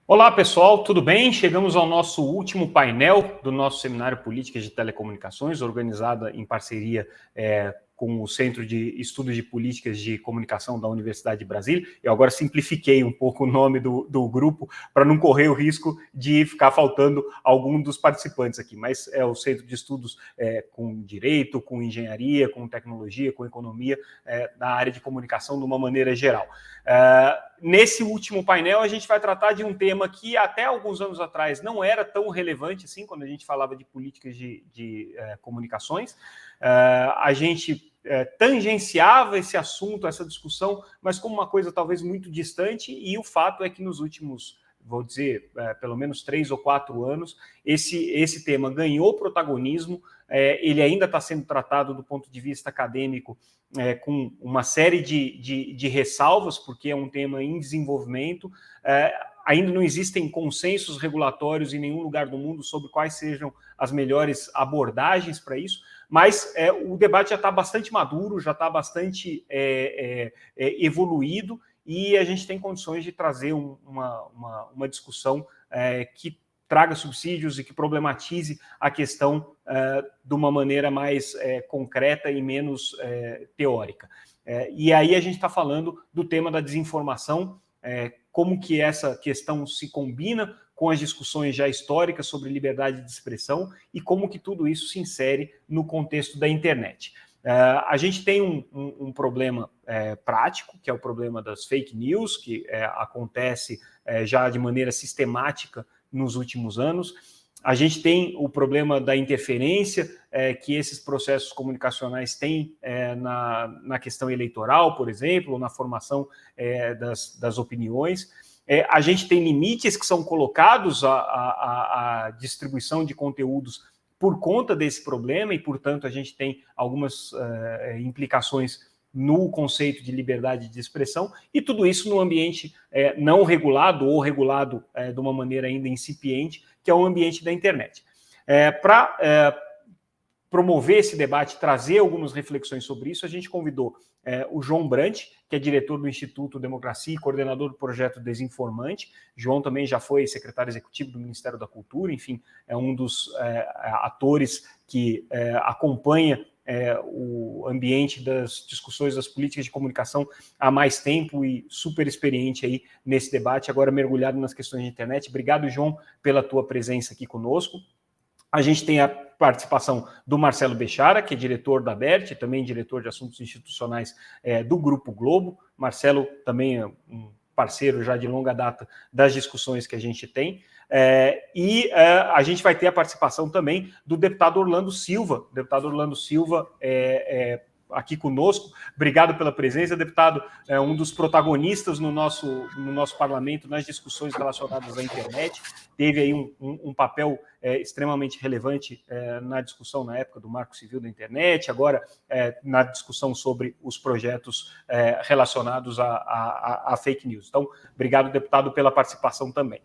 Olá, pessoal, tudo bem? Chegamos ao nosso último painel do nosso Seminário Políticas de Telecomunicações, organizada em parceria com o Centro de Estudos de Políticas de Comunicação da Universidade de Brasília. Eu agora simplifiquei um pouco o nome do grupo para não correr o risco de ficar faltando algum dos participantes aqui, mas é o Centro de Estudos com Direito, com Engenharia, com Tecnologia, com Economia, da área de comunicação de uma maneira geral. Nesse último painel, a gente vai tratar de um tema que até alguns anos atrás não era tão relevante assim, quando a gente falava de políticas de comunicações. A gente tangenciava esse assunto, essa discussão, mas como uma coisa talvez muito distante, e o fato é que nos últimos, vou dizer, pelo menos 3 ou 4 anos, esse tema ganhou protagonismo. Ele ainda está sendo tratado do ponto de vista acadêmico com uma série de ressalvas, porque é um tema em desenvolvimento. Ainda não existem consensos regulatórios em nenhum lugar do mundo sobre quais sejam as melhores abordagens para isso, mas o debate já está bastante maduro, já está bastante evoluído, e a gente tem condições de trazer uma discussão que traga subsídios e que problematize a questão de uma maneira mais concreta e menos teórica. E aí a gente está falando do tema da desinformação, como que essa questão se combina com as discussões já históricas sobre liberdade de expressão e como que tudo isso se insere no contexto da internet. A gente tem um problema prático, que é o problema das fake news, que acontece já de maneira sistemática nos últimos anos. A gente tem o problema da interferência que esses processos comunicacionais têm na questão eleitoral, por exemplo, ou na formação das opiniões. A gente tem limites que são colocados à distribuição de conteúdos por conta desse problema, e, portanto, a gente tem algumas implicações no conceito de liberdade de expressão, e tudo isso no ambiente não regulado ou regulado de uma maneira ainda incipiente, que é o ambiente da internet. Para promover esse debate, trazer algumas reflexões sobre isso, a gente convidou o João Brant, que é diretor do Instituto Democracia e coordenador do projeto Desinformante. João também já foi secretário executivo do Ministério da Cultura, enfim, é um dos atores que acompanha o ambiente das discussões das políticas de comunicação há mais tempo e super experiente aí nesse debate, agora mergulhado nas questões de internet. Obrigado, João, pela tua presença aqui conosco. A gente tem a participação do Marcelo Bechara, que é diretor da ABERT, também diretor de assuntos institucionais do Grupo Globo. Marcelo também é um parceiro já de longa data das discussões que a gente tem. E a gente vai ter a participação também do deputado Orlando Silva. O deputado Orlando Silva aqui conosco. Obrigado pela presença, deputado. É um dos protagonistas no nosso parlamento nas discussões relacionadas à internet. Teve aí um papel extremamente relevante na discussão na época do Marco Civil da Internet, agora na discussão sobre os projetos relacionados a fake news. Então, obrigado, deputado, pela participação também.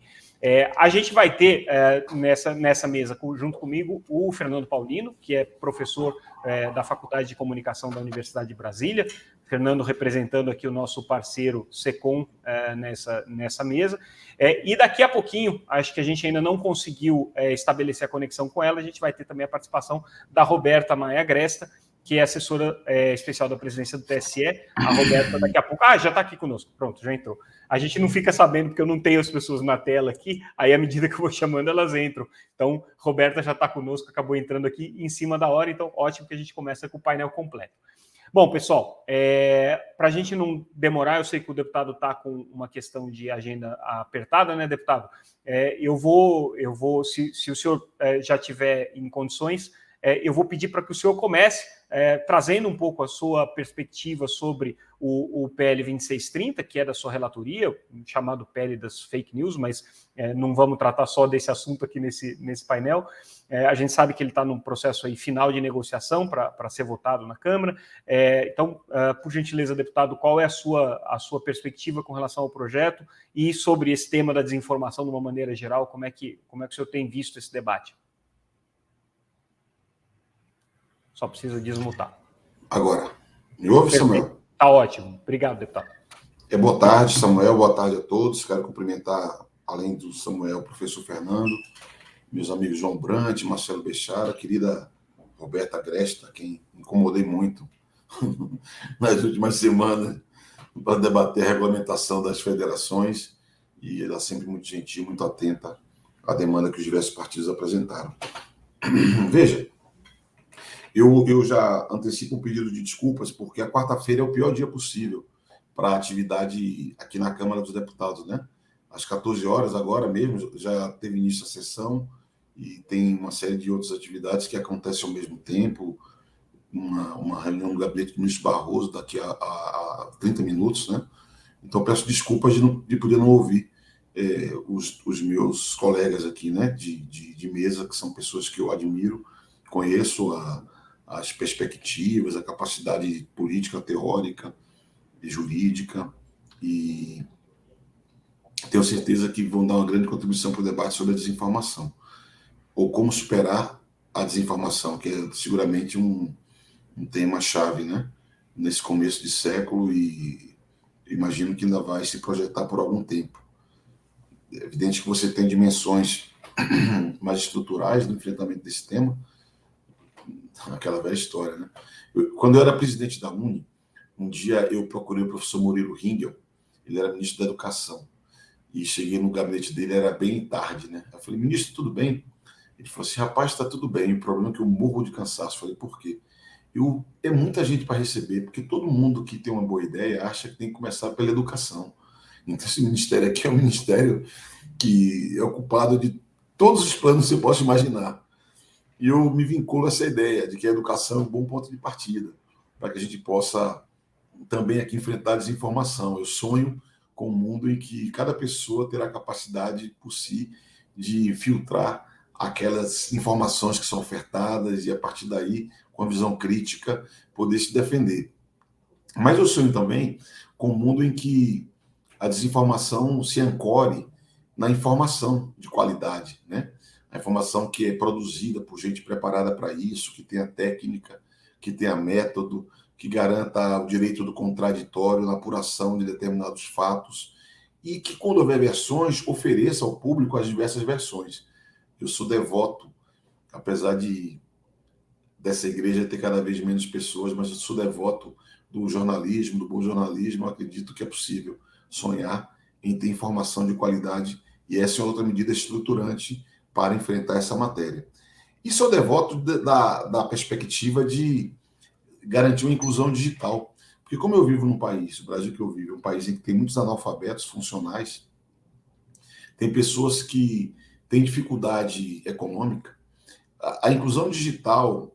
A gente vai ter nessa mesa, junto comigo, o Fernando Paulino, que é professor da Faculdade de Comunicação da Universidade de Brasília. Fernando representando aqui o nosso parceiro SECOM nessa mesa. E daqui a pouquinho, acho que a gente ainda não conseguiu estabelecer a conexão com ela, a gente vai ter também a participação da Roberta Maia Agresta, que é assessora especial da presidência do TSE. A Roberta daqui a pouco... já está aqui conosco, pronto, já entrou. A gente não fica sabendo, porque eu não tenho as pessoas na tela aqui, aí à medida que eu vou chamando, elas entram. Então, Roberta já está conosco, acabou entrando aqui em cima da hora, então ótimo que a gente começa com o painel completo. Bom, pessoal, para a gente não demorar, eu sei que o deputado está com uma questão de agenda apertada, né, deputado? Eu vou se o senhor já tiver em condições, eu vou pedir para que o senhor comece trazendo um pouco a sua perspectiva sobre o PL 2630, que é da sua relatoria, chamado PL das fake news, mas não vamos tratar só desse assunto aqui nesse painel. A gente sabe que ele está num processo aí final de negociação para ser votado na Câmara. Então, por gentileza, deputado, qual é a sua perspectiva com relação ao projeto e sobre esse tema da desinformação de uma maneira geral, como é que o senhor tem visto esse debate? Só precisa desmutar. Agora, me ouve, Perfeito. Samuel? Está ótimo. Obrigado, deputado. Boa tarde, Samuel. Boa tarde a todos. Quero cumprimentar além do Samuel, professor Fernando, meus amigos João Brant, Marcelo Bechara, querida Roberta Gresta, quem incomodei muito nas últimas semanas para debater a regulamentação das federações, e ela sempre muito gentil, muito atenta à demanda que os diversos partidos apresentaram. Veja, eu já antecipo um pedido de desculpas, porque a quarta-feira é o pior dia possível para a atividade aqui na Câmara dos Deputados, né? Às 14 horas, agora mesmo, já teve início a sessão e tem uma série de outras atividades que acontecem ao mesmo tempo, uma reunião no gabinete do ministro Barroso daqui a 30 minutos, né? Então, peço desculpas de poder não ouvir os meus colegas aqui, né, de mesa, que são pessoas que eu admiro, conheço as perspectivas, a capacidade política, teórica e jurídica, e tenho certeza que vão dar uma grande contribuição para o debate sobre a desinformação, ou como superar a desinformação, que é seguramente um tema-chave, né, nesse começo de século, e imagino que ainda vai se projetar por algum tempo. É evidente que você tem dimensões mais estruturais no enfrentamento desse tema, aquela velha história, né? Quando eu era presidente da UNE, um dia eu procurei o professor Murilo Ringel, ele era ministro da Educação, e cheguei no gabinete dele, era bem tarde, né? Eu falei, ministro, tudo bem? Ele falou assim, rapaz, está tudo bem, o problema é que eu morro de cansaço. Eu falei, por quê? É muita gente para receber, porque todo mundo que tem uma boa ideia acha que tem que começar pela educação. Então, esse ministério aqui é um ministério que é ocupado de todos os planos que você possa imaginar. E eu me vinculo a essa ideia de que a educação é um bom ponto de partida, para que a gente possa também aqui enfrentar a desinformação. Eu sonho com um mundo em que cada pessoa terá a capacidade por si de filtrar aquelas informações que são ofertadas e, a partir daí, com a visão crítica, poder se defender. Mas eu sonho também com um mundo em que a desinformação se ancore na informação de qualidade, né? A informação que é produzida por gente preparada para isso, que tenha técnica, que tenha método, que garanta o direito do contraditório na apuração de determinados fatos e que, quando houver versões, ofereça ao público as diversas versões. Eu sou devoto, apesar dessa igreja ter cada vez menos pessoas, mas eu sou devoto do jornalismo, do bom jornalismo. Eu acredito que é possível sonhar em ter informação de qualidade, e essa é outra medida estruturante para enfrentar essa matéria. E sou devoto da perspectiva de garantir uma inclusão digital, porque como eu vivo num país, o Brasil que eu vivo, é um país em que tem muitos analfabetos funcionais, tem pessoas que têm dificuldade econômica, a inclusão digital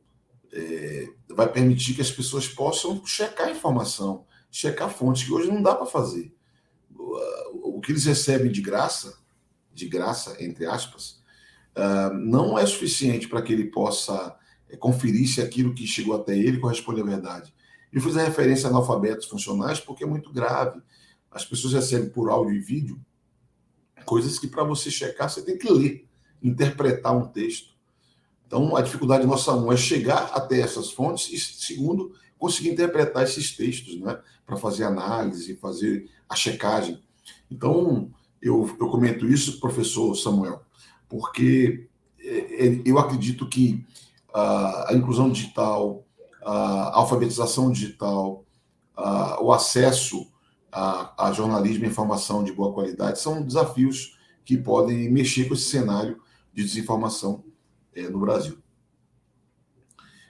vai permitir que as pessoas possam checar a informação, checar fontes, que hoje não dá para fazer. O que eles recebem de graça, entre aspas, não é suficiente para que ele possa conferir se aquilo que chegou até ele corresponde à verdade. Eu fiz a referência a analfabetos funcionais porque é muito grave. As pessoas recebem por áudio e vídeo coisas que, para você checar, você tem que ler, interpretar um texto. Então, a dificuldade nossa, é chegar até essas fontes e, segundo, conseguir interpretar esses textos, né, para fazer análise, fazer a checagem. Então, eu comento isso, professor Samuel, porque eu acredito que a inclusão digital, a alfabetização digital, o acesso a jornalismo e informação de boa qualidade são desafios que podem mexer com esse cenário de desinformação no Brasil.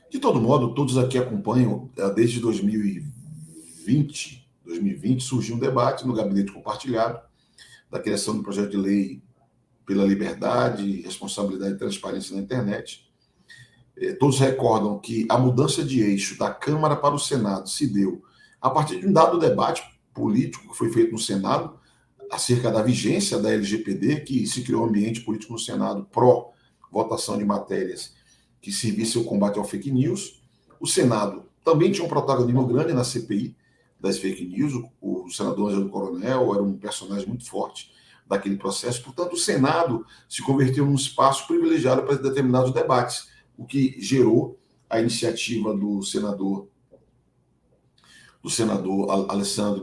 De todo modo, todos aqui acompanham, desde 2020 surgiu um debate no Gabinete Compartilhado da criação do projeto de lei pela liberdade, responsabilidade e transparência na internet. Todos recordam que a mudança de eixo da Câmara para o Senado se deu a partir de um dado debate político que foi feito no Senado acerca da vigência da LGPD, que se criou um ambiente político no Senado pró-votação de matérias que servissem ao combate ao fake news. O Senado também tinha um protagonismo grande na CPI das fake news. O senador Ângelo Coronel era um personagem muito forte daquele processo. Portanto, o Senado se converteu num espaço privilegiado para determinados debates, o que gerou a iniciativa do senador Alessandro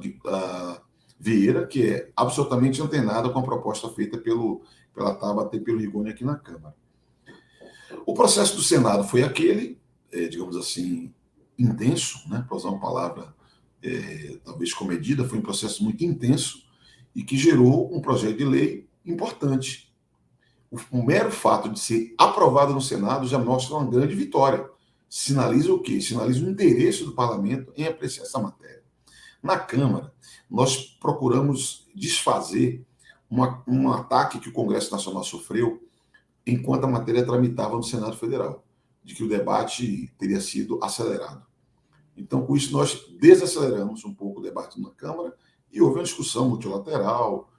Vieira, que é absolutamente antenada com a proposta feita pela Tabata e pelo Rigoni aqui na Câmara. O processo do Senado foi aquele, digamos assim, intenso, né, para usar uma palavra talvez comedida, foi um processo muito intenso e que gerou um projeto de lei importante. O mero fato de ser aprovado no Senado já mostra uma grande vitória. Sinaliza o quê? Sinaliza o interesse do parlamento em apreciar essa matéria. Na Câmara, nós procuramos desfazer um ataque que o Congresso Nacional sofreu enquanto a matéria tramitava no Senado Federal, de que o debate teria sido acelerado. Então, com isso, nós desaceleramos um pouco o debate na Câmara e houve uma discussão multilateral,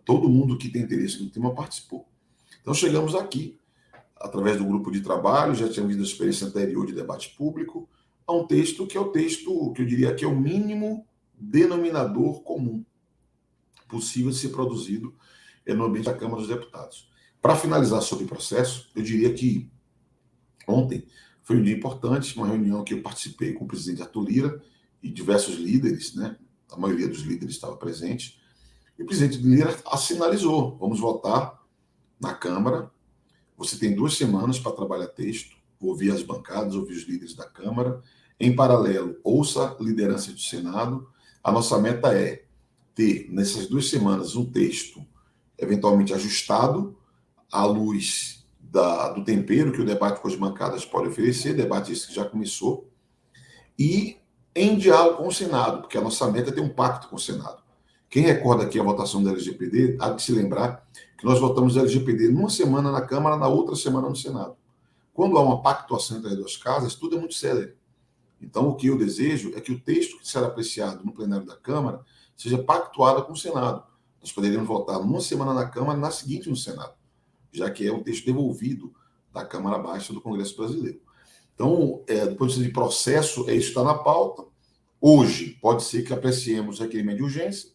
todo mundo que tem interesse no tema participou. Então, chegamos aqui, através do grupo de trabalho, já tínhamos visto a experiência anterior de debate público, a um texto que é o texto que eu diria que é o mínimo denominador comum possível de ser produzido no ambiente da Câmara dos Deputados. Para finalizar sobre o processo, eu diria que ontem foi um dia importante, uma reunião que eu participei com o presidente Arthur Lira e diversos líderes, né? A maioria dos líderes estava presente, e o presidente Lira sinalizou: vamos votar na Câmara, você tem 2 semanas para trabalhar texto, ouvir as bancadas, ouvir os líderes da Câmara, em paralelo, ouça liderança do Senado. A nossa meta é ter, nessas 2 semanas, um texto eventualmente ajustado à luz do tempero que o debate com as bancadas pode oferecer, debate esse que já começou, e em diálogo com o Senado, porque a nossa meta é ter um pacto com o Senado. Quem recorda aqui a votação da LGPD, há de se lembrar que nós votamos a LGPD numa semana na Câmara, na outra semana no Senado. Quando há uma pactuação entre as 2 casas, tudo é muito célere. Então, o que eu desejo é que o texto que será apreciado no plenário da Câmara seja pactuado com o Senado. Nós poderíamos votar numa semana na Câmara, na seguinte no Senado, já que é um texto devolvido da Câmara Baixa do Congresso Brasileiro. Então, do ponto de vista de processo, isso está na pauta. Hoje, pode ser que apreciemos o requerimento de urgência,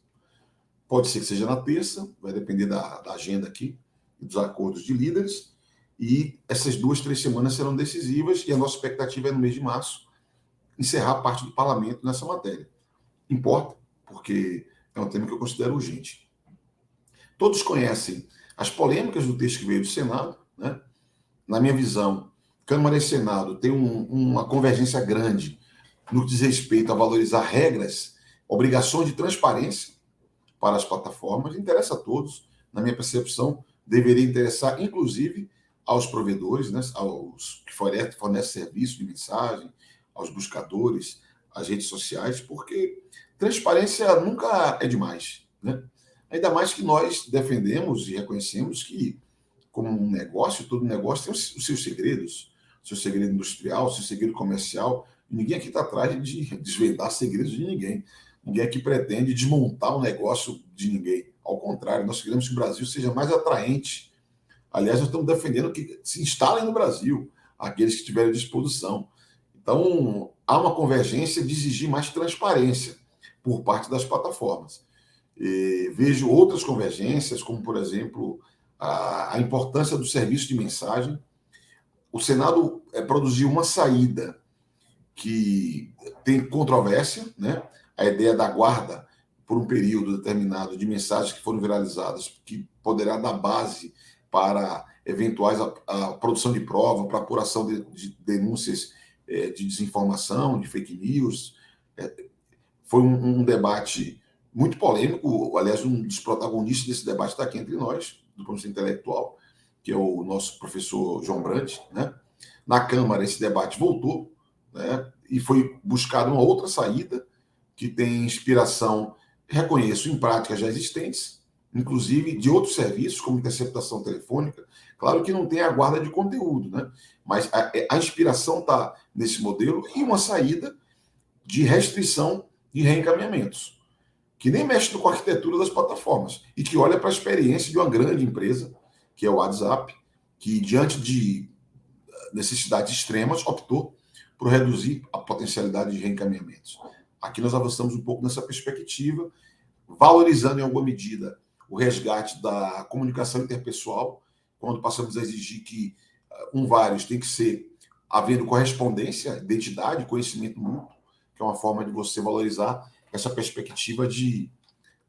pode ser que seja na terça, vai depender da agenda aqui, e dos acordos de líderes, e essas 2, 3 semanas serão decisivas, e a nossa expectativa é no mês de março encerrar parte do parlamento nessa matéria. Importa, porque é um tema que eu considero urgente. Todos conhecem as polêmicas do texto que veio do Senado, né? Na minha visão, Câmara e Senado têm uma convergência grande no que diz respeito a valorizar regras, obrigações de transparência para as plataformas. Interessa a todos, na minha percepção, deveria interessar, inclusive, aos provedores, né? Aos que fornecem serviço de mensagem, aos buscadores, às redes sociais, porque transparência nunca é demais, né? Ainda mais que nós defendemos e reconhecemos que, como um negócio, todo negócio tem os seus segredos, o seu segredo industrial, o seu segredo comercial. Ninguém aqui está atrás de desvendar segredos de ninguém. Ninguém aqui pretende desmontar o negócio de ninguém. Ao contrário, nós queremos que o Brasil seja mais atraente. Aliás, nós estamos defendendo que se instalem no Brasil aqueles que tiverem disposição. Então, há uma convergência de exigir mais transparência por parte das plataformas. Vejo outras convergências, como, por exemplo, a importância do serviço de mensagem. O Senado produziu uma saída que tem controvérsia, né? A ideia da guarda por um período determinado de mensagens que foram viralizadas, que poderá dar base para eventuais a produção de prova, para apuração de denúncias de desinformação, de fake news. Foi um debate muito polêmico. Aliás, um dos protagonistas desse debate está aqui entre nós, do ponto de vista intelectual, que é o nosso professor João Brandt, né? Na Câmara, esse debate voltou, né? E foi buscada uma outra saída que tem inspiração, reconheço, em práticas já existentes, inclusive de outros serviços, como interceptação telefônica. Claro que não tem a guarda de conteúdo, né? Mas a inspiração está nesse modelo e uma saída de restrição de reencaminhamentos, que nem mexe com a arquitetura das plataformas e que olha para a experiência de uma grande empresa, que é o WhatsApp, que, diante de necessidades extremas, optou por reduzir a potencialidade de reencaminhamentos. Aqui nós avançamos um pouco nessa perspectiva, valorizando em alguma medida o resgate da comunicação interpessoal, quando passamos a exigir que vários tem que ser havendo correspondência, identidade, conhecimento mútuo, que é uma forma de você valorizar essa perspectiva de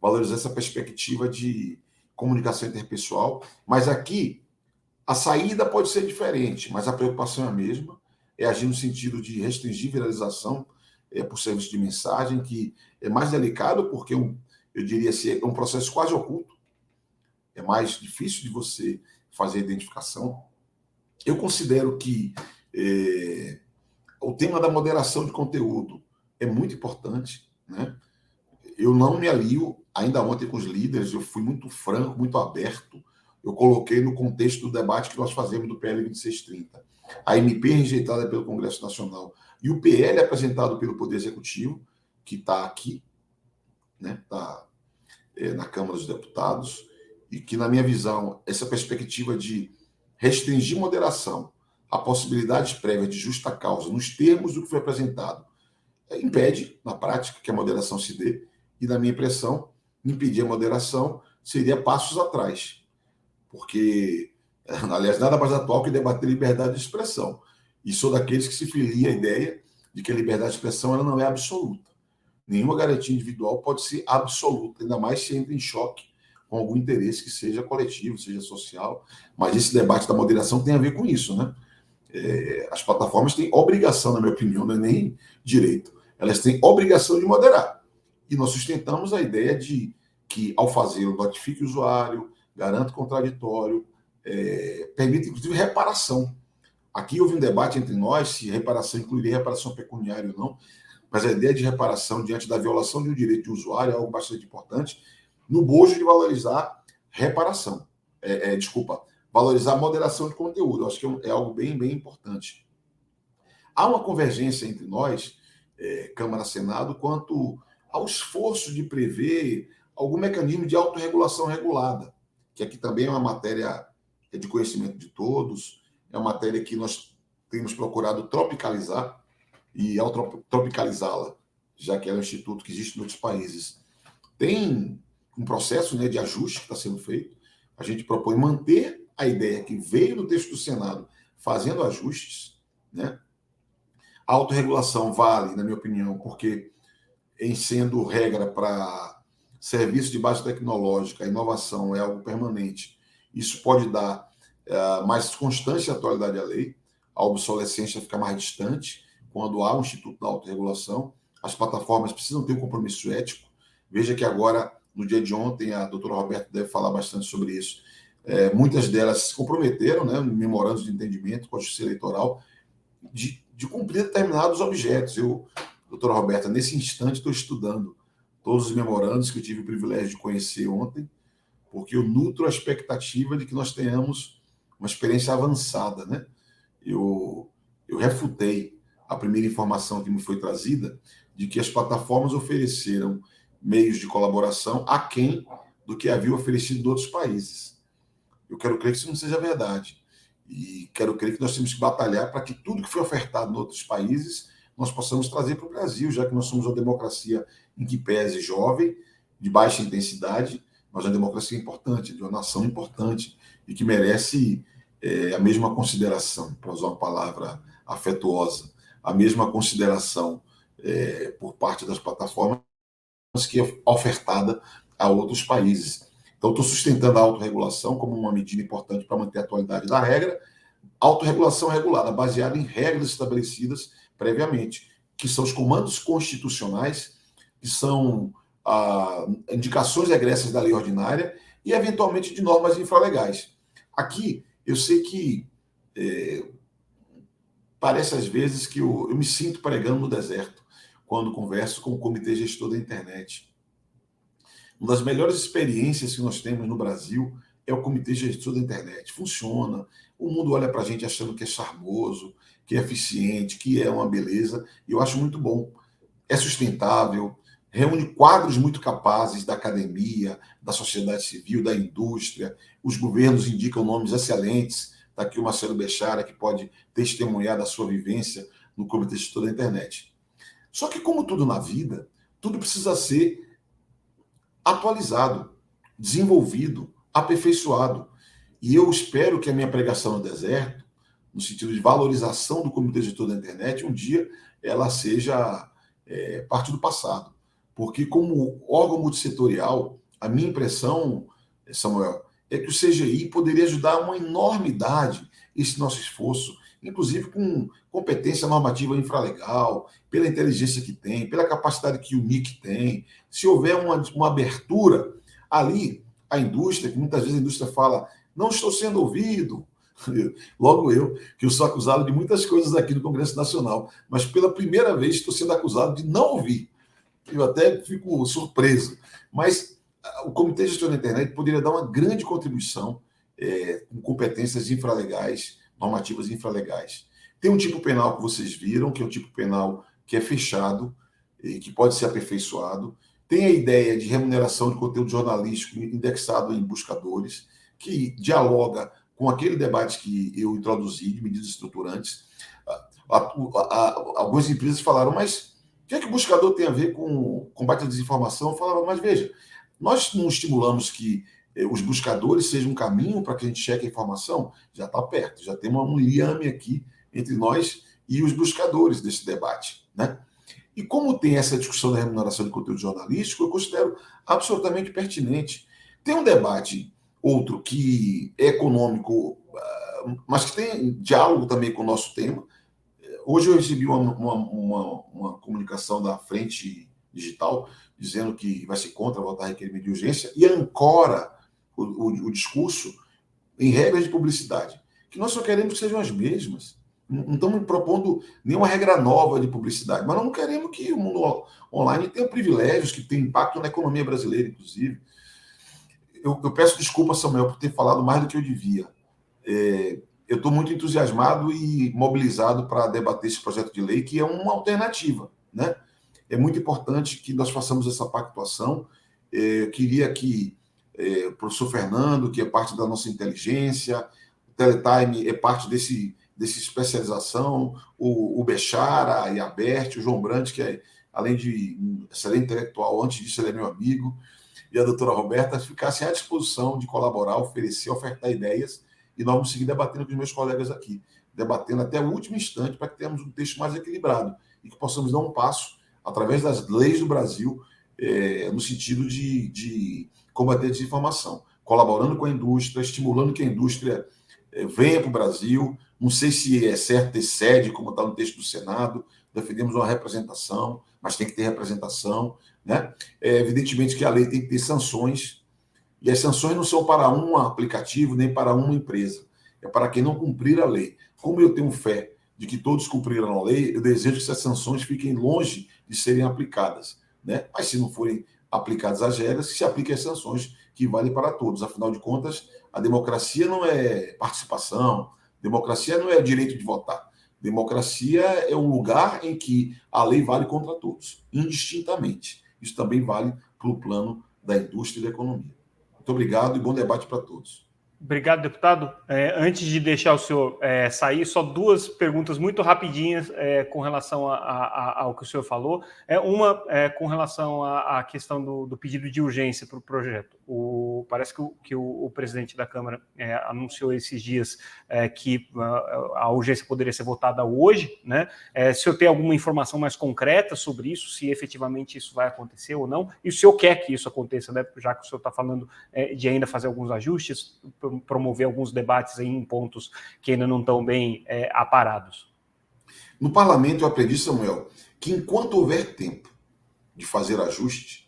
valorizar essa perspectiva de comunicação interpessoal, mas aqui a saída pode ser diferente, mas a preocupação é a mesma, é agir no sentido de restringir viralização por serviço de mensagem, que é mais delicado porque eu diria assim, é um processo quase oculto, é mais difícil de você fazer a identificação. Eu considero que o tema da moderação de conteúdo é muito importante, né? Eu não me alio, ainda ontem com os líderes, eu fui muito franco, muito aberto, eu coloquei no contexto do debate que nós fazemos do PL 2630. A MP rejeitada pelo Congresso Nacional e o PL apresentado pelo Poder Executivo, que está aqui, né? Está na Câmara dos Deputados, e que, na minha visão, essa perspectiva de restringir moderação a possibilidades prévias de justa causa nos termos do que foi apresentado impede, na prática, que a moderação se dê, e, na minha impressão, impedir a moderação seria passos atrás, porque, aliás, nada mais atual que debater liberdade de expressão, e sou daqueles que se filia a ideia de que a liberdade de expressão ela não é absoluta. Nenhuma garantia individual pode ser absoluta, ainda mais se entra em choque com algum interesse que seja coletivo, seja social, mas esse debate da moderação tem a ver com isso, né? As plataformas têm obrigação, na minha opinião, não é nem direito, elas têm obrigação de moderar. E nós sustentamos a ideia de que, ao fazê-lo, notifique o usuário, garanta o contraditório, permite, inclusive, reparação. Aqui houve um debate entre nós se reparação incluiria reparação pecuniária ou não, mas a ideia de reparação diante da violação de um direito de usuário é algo bastante importante, no bojo de valorizar reparação. Valorizar moderação de conteúdo. Eu acho que é algo bem, bem importante. Há uma convergência entre nós, Câmara e Senado, quanto ao esforço de prever algum mecanismo de autorregulação regulada, que aqui também é uma matéria de conhecimento de todos, é uma matéria que nós temos procurado tropicalizar, e ao tropicalizá-la, já que ela é um instituto que existe em outros países, tem um processo, né, de ajuste que está sendo feito. A gente propõe manter a ideia que veio do texto do Senado, fazendo ajustes, né? A autorregulação vale, na minha opinião, porque, em sendo regra para serviço de base tecnológica, a inovação é algo permanente. Isso pode dar mais constância à atualidade da lei, a obsolescência fica mais distante. Quando há um instituto da autorregulação, as plataformas precisam ter um compromisso ético. Veja que agora, no dia de ontem, a doutora Roberta deve falar bastante sobre isso. Muitas delas se comprometeram, né, em memorandos de entendimento com a Justiça Eleitoral, de cumprir determinados objetos. Eu, doutora Roberta, nesse instante estou estudando todos os memorandos que eu tive o privilégio de conhecer ontem, porque eu nutro a expectativa de que nós tenhamos uma experiência avançada, né? Eu refutei a primeira informação que me foi trazida de que as plataformas ofereceram meios de colaboração aquém do que havia oferecido em outros países. Eu quero crer que isso não seja verdade. E quero crer que nós temos que batalhar para que tudo que foi ofertado em outros países nós possamos trazer para o Brasil, já que nós somos uma democracia em que pese jovem, de baixa intensidade, mas uma democracia importante, de uma nação importante e que merece a mesma consideração, para usar uma palavra afetuosa, a mesma consideração por parte das plataformas que é ofertada a outros países. Então, estou sustentando a autorregulação como uma medida importante para manter a atualidade da regra. Autorregulação regulada, baseada em regras estabelecidas previamente, que são os comandos constitucionais, que são indicações egressas da lei ordinária e, eventualmente, de normas infralegais. Aqui, eu sei que parece, às vezes, que eu me sinto pregando no deserto quando converso com o Comitê Gestor da Internet. Uma das melhores experiências que nós temos no Brasil é o Comitê Gestor da Internet. Funciona, o mundo olha para a gente achando que é charmoso, que é eficiente, que é uma beleza, e eu acho muito bom. É sustentável, reúne quadros muito capazes da academia, da sociedade civil, da indústria, os governos indicam nomes excelentes. Está aqui o Marcelo Bechara, que pode testemunhar da sua vivência no Comitê Gestor da Internet. Só que, como tudo na vida, tudo precisa ser atualizado, desenvolvido, aperfeiçoado. E eu espero que a minha pregação no deserto, no sentido de valorização do Comitê Gestor da Internet, um dia ela seja parte do passado. porque como órgão multissetorial, a minha impressão, Samuel, é que o CGI poderia ajudar uma enormidade esse nosso esforço, inclusive com competência normativa infralegal, pela inteligência que tem, pela capacidade que o MIC tem. Se houver uma abertura ali, a indústria, que muitas vezes a indústria fala, não estou sendo ouvido, logo eu, que eu sou acusado de muitas coisas aqui no Congresso Nacional, mas pela primeira vez estou sendo acusado de não ouvir. Eu até fico surpreso. Mas o Comitê de Gestão da Internet poderia dar uma grande contribuição com competências infralegais, normativas infralegais. Tem um tipo penal que vocês viram, que é um tipo penal que é fechado e que pode ser aperfeiçoado. Tem a ideia de remuneração de conteúdo jornalístico indexado em buscadores, que dialoga com aquele debate que eu introduzi de medidas estruturantes. Algumas empresas falaram, mas o que é que o buscador tem a ver com combate à desinformação? Falaram, mas veja, nós não estimulamos que os buscadores sejam um caminho para que a gente cheque a informação? Já está perto, já tem um liame aqui entre nós e os buscadores desse debate, né? E como tem essa discussão da remuneração de conteúdo jornalístico, eu considero absolutamente pertinente. Tem um debate, outro, que é econômico, mas que tem diálogo também com o nosso tema. Hoje eu recebi uma comunicação da Frente Digital dizendo que vai ser contra votar requerimento de urgência e ancora o discurso em regras de publicidade, que nós só queremos que sejam as mesmas. Não estamos propondo nenhuma regra nova de publicidade, mas não queremos que o mundo online tenha privilégios que tenham impacto na economia brasileira, inclusive. Eu peço desculpa, Samuel, por ter falado mais do que eu devia. Eu estou muito entusiasmado e mobilizado para debater esse projeto de lei, que é uma alternativa, né? É muito importante que nós façamos essa pactuação. Eu queria que o professor Fernando, que é parte da nossa inteligência, o Teletime é parte dessa especialização, o Bechara, a Iabert, o João Brandt, que é, além de um excelente intelectual, antes disso ele é meu amigo, e a doutora Roberta, ficassem à disposição de colaborar, oferecer, ofertar ideias, e nós vamos seguir debatendo com os meus colegas aqui, debatendo até o último instante para que tenhamos um texto mais equilibrado e que possamos dar um passo através das leis do Brasil no sentido de combater a desinformação, colaborando com a indústria, estimulando que a indústria venha para o Brasil. Não sei se é certo ter sede, como está no texto do Senado, defendemos uma representação, mas tem que ter representação, né? Evidentemente que a lei tem que ter sanções, e as sanções não são para um aplicativo nem para uma empresa, é para quem não cumprir a lei. Como eu tenho fé de que todos cumpriram a lei, eu desejo que essas sanções fiquem longe de serem aplicadas, né? Mas se não forem aplicadas as regras, que se apliquem as sanções que valem para todos. Afinal de contas, a democracia não é participação, democracia não é direito de votar. Democracia é um lugar em que a lei vale contra todos, indistintamente. Isso também vale para o plano da indústria e da economia. Muito obrigado e bom debate para todos. Obrigado, deputado. Antes de deixar o senhor sair, só duas perguntas muito rapidinhas com relação ao que o senhor falou. Uma com relação à questão do pedido de urgência para o projeto. Parece que o presidente da Câmara anunciou esses dias que a urgência poderia ser votada hoje, né? Se o senhor tem alguma informação mais concreta sobre isso, se efetivamente isso vai acontecer ou não, e o senhor quer que isso aconteça, né? Já que o senhor está falando de ainda fazer alguns ajustes, promover alguns debates aí em pontos que ainda não estão bem aparados. No parlamento eu aprendi, Samuel, que enquanto houver tempo de fazer ajustes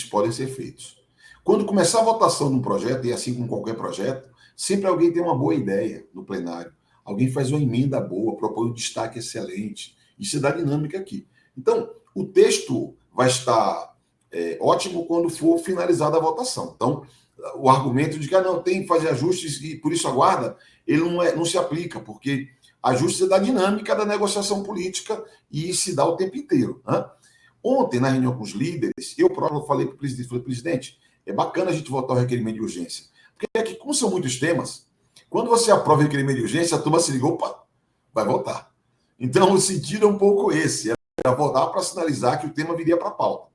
podem ser feitos. Quando começar a votação de um projeto, e assim com qualquer projeto, sempre alguém tem uma boa ideia no plenário. Alguém faz uma emenda boa, propõe um destaque excelente. Isso dá dinâmica aqui. Então, o texto vai estar ótimo quando for finalizada a votação. Então, o argumento de que não tem que fazer ajustes e por isso aguarda, ele não se aplica, porque ajustes é da dinâmica da negociação política e se dá o tempo inteiro, né? Ontem, na reunião com os líderes, eu próprio falei para o presidente, presidente, é bacana a gente votar o requerimento de urgência, porque aqui, como são muitos temas, quando você aprova o requerimento de urgência, a turma se ligou, opa, vai votar. Então, o sentido é um pouco esse, era votar para sinalizar que o tema viria para a pauta.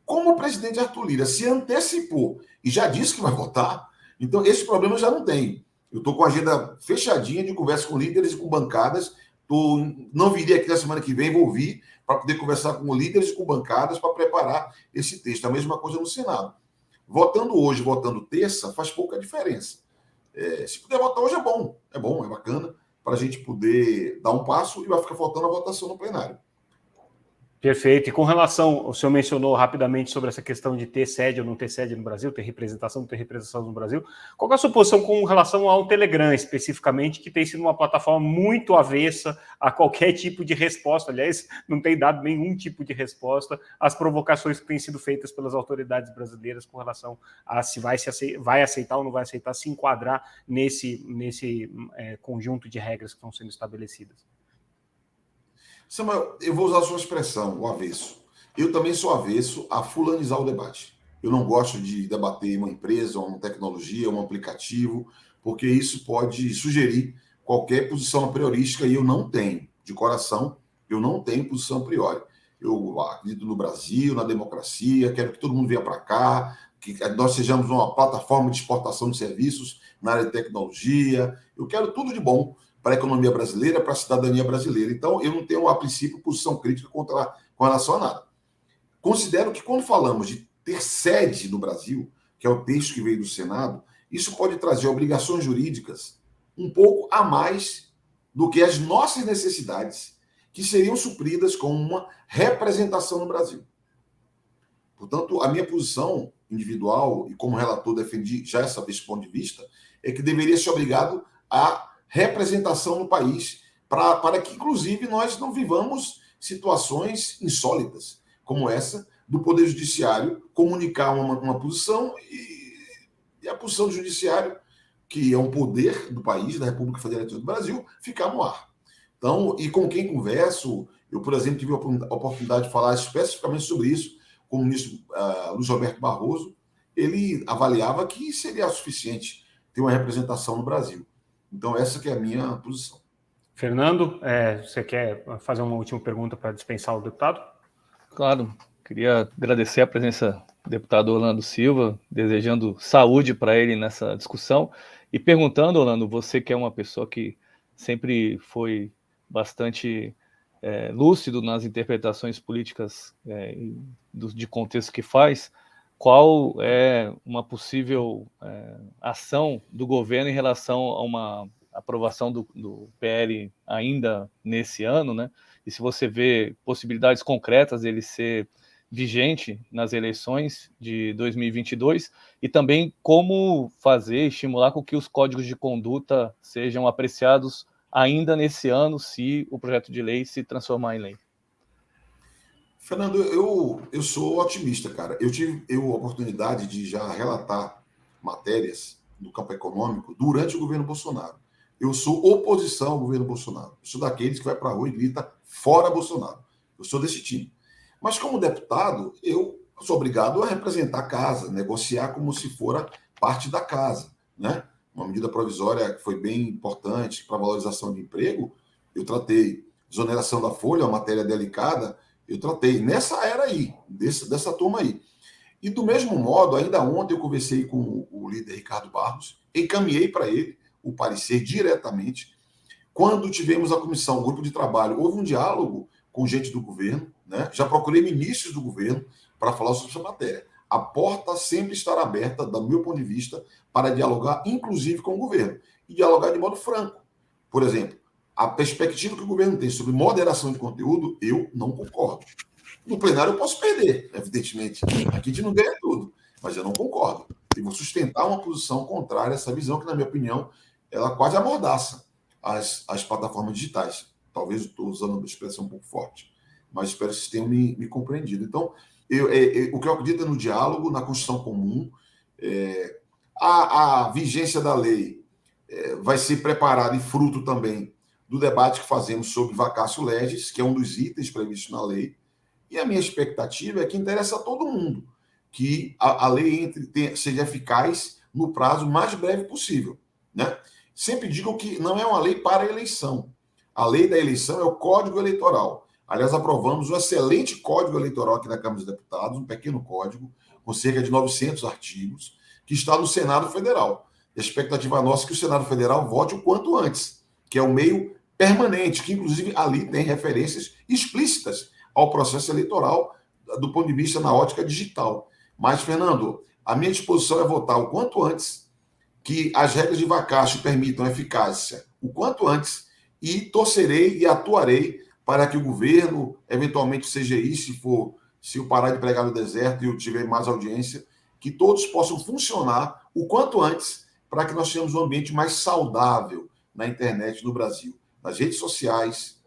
Como o presidente Arthur Lira se antecipou e já disse que vai votar, então esse problema já não tem. Eu estou com a agenda fechadinha de conversa com líderes e com bancadas Não viria aqui na semana que vem, vou vir para poder conversar com líderes e com bancadas para preparar esse texto. A mesma coisa no Senado. Votando hoje, votando terça, faz pouca diferença. Se puder votar hoje é bom, é bacana, para a gente poder dar um passo e vai ficar faltando a votação no plenário. Perfeito. E com relação, o senhor mencionou rapidamente sobre essa questão de ter sede ou não ter sede no Brasil, ter representação, não ter representação no Brasil. Qual é a sua posição com relação ao Telegram, especificamente, que tem sido uma plataforma muito avessa a qualquer tipo de resposta? Aliás, não tem dado nenhum tipo de resposta às provocações que têm sido feitas pelas autoridades brasileiras com relação a se vai aceitar ou não vai aceitar, se enquadrar nesse conjunto de regras que estão sendo estabelecidas. Samuel, eu vou usar a sua expressão, o avesso. Eu também sou avesso a fulanizar o debate. Eu não gosto de debater uma empresa, uma tecnologia, um aplicativo, porque isso pode sugerir qualquer posição a priorística e eu não tenho. De coração, eu não tenho posição a priori. Eu acredito no Brasil, na democracia, quero que todo mundo venha para cá, que nós sejamos uma plataforma de exportação de serviços na área de tecnologia. Eu quero tudo de bom para a economia brasileira, para a cidadania brasileira. Então, eu não tenho, a princípio, posição crítica com relação a nada. Considero que, quando falamos de ter sede no Brasil, que é o texto que veio do Senado, isso pode trazer obrigações jurídicas um pouco a mais do que as nossas necessidades, que seriam supridas com uma representação no Brasil. Portanto, a minha posição individual, e como relator defendi já esse ponto de vista, é que deveria ser obrigado a representação no país, para que, inclusive, nós não vivamos situações insólitas, como essa do Poder Judiciário comunicar uma posição e a posição do Judiciário, que é um poder do país, da República Federativa do Brasil, ficar no ar. Então, e com quem converso, eu, por exemplo, tive a oportunidade de falar especificamente sobre isso com o ministro Luiz Roberto Barroso. Ele avaliava que seria suficiente ter uma representação no Brasil. Então, essa que é a minha posição. Fernando, você quer fazer uma última pergunta para dispensar o deputado? Claro, queria agradecer a presença do deputado Orlando Silva, desejando saúde para ele nessa discussão e perguntando, Orlando, você que é uma pessoa que sempre foi bastante lúcido nas interpretações políticas de contexto que faz, qual é uma possível ação do governo em relação a uma aprovação do PL ainda nesse ano, né? E se você vê possibilidades concretas dele ser vigente nas eleições de 2022 e também como fazer, estimular com que os códigos de conduta sejam apreciados ainda nesse ano, se o projeto de lei se transformar em lei. Fernando, eu sou otimista, cara. Eu tive a oportunidade de já relatar matérias do campo econômico durante o governo Bolsonaro. Eu sou oposição ao governo Bolsonaro. Eu sou daqueles que vai para a rua e grita fora Bolsonaro. Eu sou desse time. Mas como deputado, eu sou obrigado a representar a casa, negociar como se for parte da casa, né? Uma medida provisória que foi bem importante para a valorização de emprego, eu tratei. Exoneração da folha, uma matéria delicada, eu tratei nessa era aí, dessa turma aí. E do mesmo modo, ainda ontem eu conversei com o líder Ricardo Barros, encaminhei para ele o parecer diretamente. Quando tivemos a comissão, o grupo de trabalho, houve um diálogo com gente do governo, né? Já procurei ministros do governo para falar sobre essa matéria. A porta sempre estará aberta, do meu ponto de vista, para dialogar, inclusive com o governo, e dialogar de modo franco. Por exemplo, a perspectiva que o governo tem sobre moderação de conteúdo, eu não concordo. No plenário eu posso perder, evidentemente. Aqui a gente não ganha tudo, mas eu não concordo. Eu vou sustentar uma posição contrária a essa visão que, na minha opinião, ela quase amordaça as plataformas digitais. Talvez eu estou usando uma expressão um pouco forte, mas espero que vocês tenham me compreendido. Então, o que eu acredito é no diálogo, na Constituição comum. A vigência da lei vai ser preparada e fruto também do debate que fazemos sobre vacatio legis, que é um dos itens previstos na lei. E a minha expectativa é que interessa a todo mundo, que a lei seja eficaz no prazo mais breve possível, né? Sempre digo que não é uma lei para a eleição. A lei da eleição é o Código Eleitoral. Aliás, aprovamos um excelente Código Eleitoral aqui na Câmara dos Deputados, um pequeno código, com cerca de 900 artigos, que está no Senado Federal. A expectativa nossa é que o Senado Federal vote o quanto antes, que é o meio permanente, que inclusive ali tem referências explícitas ao processo eleitoral do ponto de vista na ótica digital. Mas, Fernando, a minha disposição é votar o quanto antes, que as regras de vacácio permitam eficácia o quanto antes, e torcerei e atuarei para que o governo, eventualmente o CGI, se eu parar de pregar no deserto e eu tiver mais audiência, que todos possam funcionar o quanto antes para que nós tenhamos um ambiente mais saudável na internet no Brasil, nas redes sociais,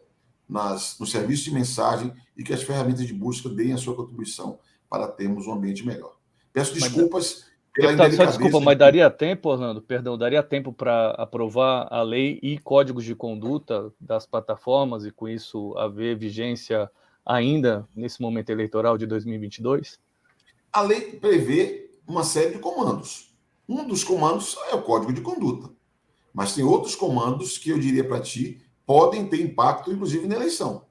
nos serviços de mensagem, e que as ferramentas de busca deem a sua contribuição para termos um ambiente melhor. Peço desculpas pela deputado, só desculpa, mas de... daria tempo, Orlando, perdão, daria tempo para aprovar a lei e códigos de conduta das plataformas e com isso haver vigência ainda nesse momento eleitoral de 2022? A lei prevê uma série de comandos. Um dos comandos é o código de conduta. Mas tem outros comandos que eu diria para ti podem ter impacto, inclusive, na eleição.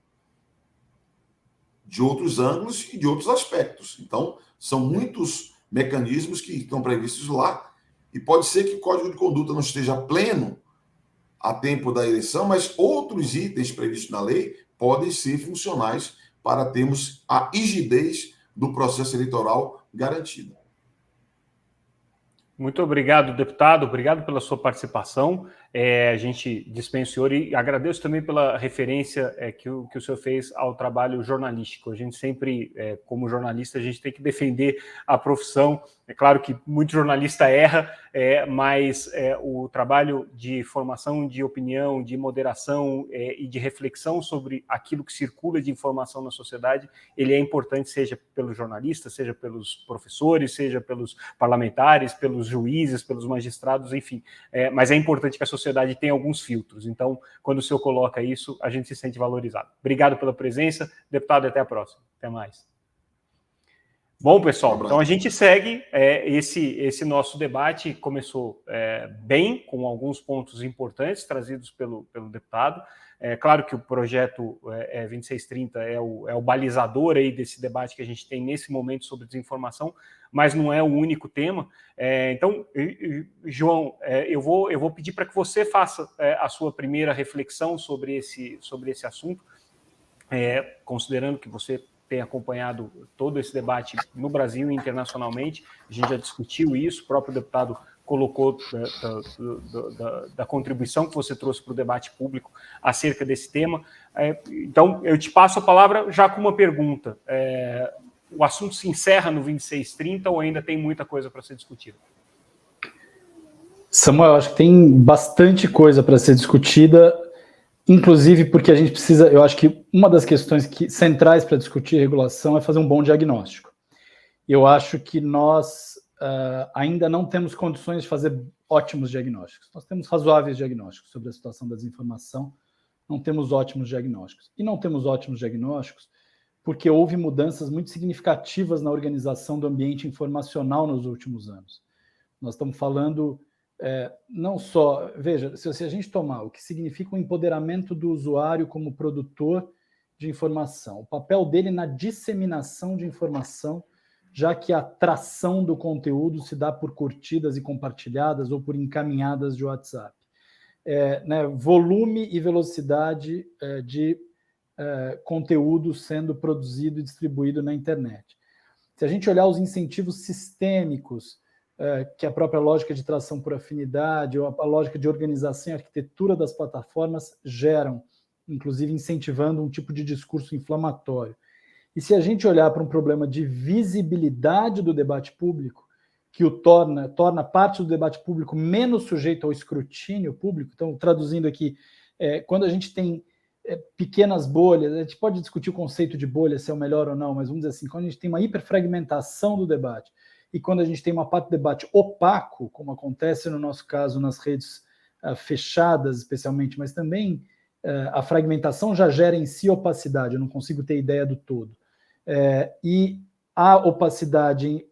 De outros ângulos e de outros aspectos. Então, são muitos mecanismos que estão previstos lá, e pode ser que o código de conduta não esteja pleno a tempo da eleição, mas outros itens previstos na lei podem ser funcionais para termos a rigidez do processo eleitoral garantida. Muito obrigado, deputado. Obrigado pela sua participação. A gente dispensa o senhor e agradeço também pela referência que o senhor fez ao trabalho jornalístico. A gente sempre, como jornalista, a gente tem que defender a profissão. É claro que muito jornalista erra, mas o trabalho de formação de opinião, de moderação e de reflexão sobre aquilo que circula de informação na sociedade, ele é importante, seja pelos jornalistas, seja pelos professores, seja pelos parlamentares, pelos juízes, pelos magistrados, enfim. Mas é importante que a sociedade tenha alguns filtros. Então, quando o senhor coloca isso, a gente se sente valorizado. Obrigado pela presença. Deputado, até a próxima. Até mais. Bom, pessoal, então a gente segue esse nosso debate. Começou bem, com alguns pontos importantes trazidos pelo deputado. É claro que o projeto 2630 é o balizador aí desse debate que a gente tem nesse momento sobre desinformação, mas não é o único tema. Então, João, eu vou pedir para que você faça a sua primeira reflexão sobre esse assunto, considerando que você tem acompanhado todo esse debate no Brasil e internacionalmente. A gente já discutiu isso, o próprio deputado colocou da contribuição que você trouxe para o debate público acerca desse tema. Então, eu te passo a palavra já com uma pergunta. O assunto se encerra no 2630 ou ainda tem muita coisa para ser discutida? Samuel, acho que tem bastante coisa para ser discutida, inclusive porque a gente precisa, eu acho que uma das questões centrais para discutir regulação é fazer um bom diagnóstico. Eu acho que nós ainda não temos condições de fazer ótimos diagnósticos. Nós temos razoáveis diagnósticos sobre a situação da desinformação, não temos ótimos diagnósticos. E não temos ótimos diagnósticos porque houve mudanças muito significativas na organização do ambiente informacional nos últimos anos. Nós estamos falando não só... Veja, se a gente tomar o que significa o empoderamento do usuário como produtor de informação, o papel dele na disseminação de informação, já que a tração do conteúdo se dá por curtidas e compartilhadas ou por encaminhadas de WhatsApp. Volume e velocidade de conteúdo sendo produzido e distribuído na internet. Se a gente olhar os incentivos sistêmicos, que a própria lógica de tração por afinidade ou a lógica de organização e arquitetura das plataformas geram, inclusive incentivando um tipo de discurso inflamatório. E se a gente olhar para um problema de visibilidade do debate público, que o torna parte do debate público menos sujeito ao escrutínio público, então, traduzindo aqui, quando a gente tem pequenas bolhas, a gente pode discutir o conceito de bolha, se é o melhor ou não, mas vamos dizer assim, quando a gente tem uma hiperfragmentação do debate, e quando a gente tem uma parte do debate opaco, como acontece no nosso caso nas redes fechadas especialmente, mas também a fragmentação já gera em si opacidade, eu não consigo ter ideia do todo. E a opacidade,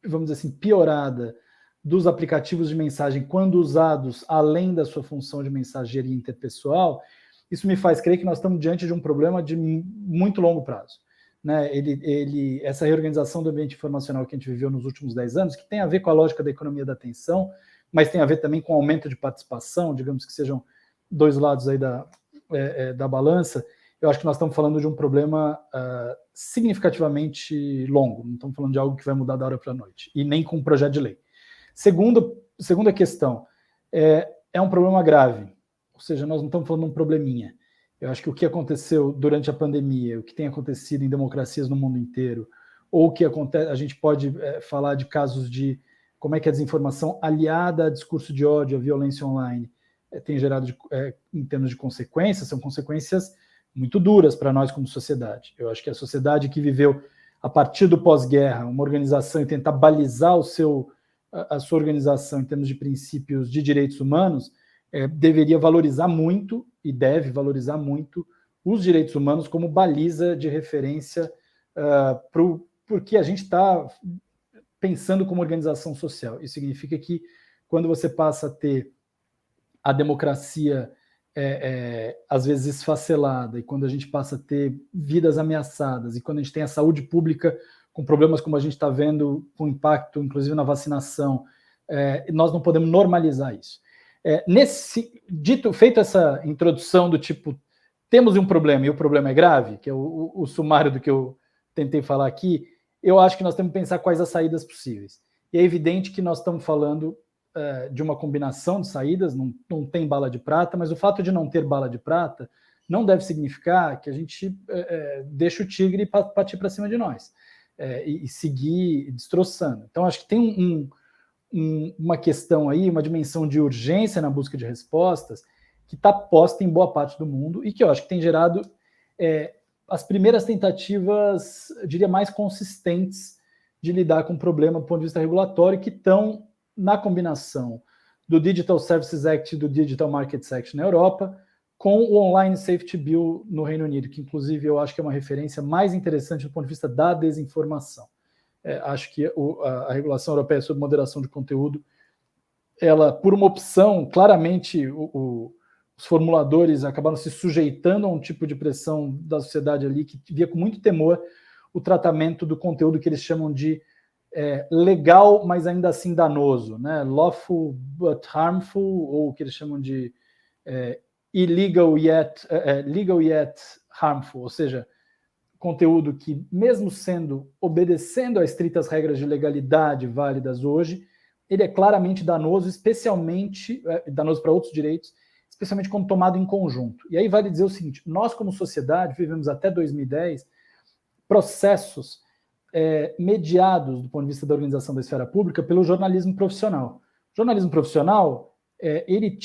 vamos dizer assim, piorada dos aplicativos de mensagem quando usados além da sua função de mensageria interpessoal, isso me faz crer que nós estamos diante de um problema de muito longo prazo. Essa reorganização do ambiente informacional que a gente viveu nos últimos 10 anos, que tem a ver com a lógica da economia da atenção, mas tem a ver também com o aumento de participação, digamos que sejam dois lados aí da balança, eu acho que nós estamos falando de um problema significativamente longo, não estamos falando de algo que vai mudar da hora para a noite, e nem com um projeto de lei. Segunda questão, é um problema grave, ou seja, nós não estamos falando de um probleminha. Eu acho que o que aconteceu durante a pandemia, o que tem acontecido em democracias no mundo inteiro, ou o que acontece, a gente pode falar de casos de como é que a desinformação aliada a discurso de ódio, a violência online, tem gerado em termos de consequências, são consequências muito duras para nós como sociedade. Eu acho que a sociedade que viveu a partir do pós-guerra, uma organização e tentar balizar a sua organização em termos de princípios de direitos humanos, deveria valorizar muito e deve valorizar muito os direitos humanos como baliza de referência porque a gente está pensando como organização social. Isso significa que quando você passa a ter a democracia às vezes esfacelada, e quando a gente passa a ter vidas ameaçadas, e quando a gente tem a saúde pública com problemas como a gente está vendo, com impacto inclusive na vacinação, nós não podemos normalizar isso. Feito essa introdução do tipo, temos um problema e o problema é grave, que é o sumário do que eu tentei falar aqui, eu acho que nós temos que pensar quais as saídas possíveis. E é evidente que nós estamos falando de uma combinação de saídas, não tem bala de prata, mas o fato de não ter bala de prata não deve significar que a gente deixe o tigre partir para cima de nós e seguir destroçando. Então, acho que tem uma questão aí, uma dimensão de urgência na busca de respostas que está posta em boa parte do mundo e que eu acho que tem gerado as primeiras tentativas, eu diria, mais consistentes de lidar com o problema do ponto de vista regulatório, que estão na combinação do Digital Services Act e do Digital Markets Act na Europa, com o Online Safety Bill no Reino Unido, que inclusive eu acho que é uma referência mais interessante do ponto de vista da desinformação. Acho que a regulação europeia sobre moderação de conteúdo, ela, por uma opção, claramente os formuladores acabaram se sujeitando a um tipo de pressão da sociedade ali que via com muito temor o tratamento do conteúdo que eles chamam de legal, mas ainda assim danoso, né? Lawful but harmful, ou o que eles chamam de illegal legal yet harmful, ou seja, conteúdo que, mesmo obedecendo a estritas regras de legalidade válidas hoje, ele é claramente danoso, especialmente danoso para outros direitos, especialmente quando tomado em conjunto. E aí vale dizer o seguinte, nós como sociedade vivemos até 2010 processos mediados do ponto de vista da organização da esfera pública pelo jornalismo profissional. O jornalismo profissional, ele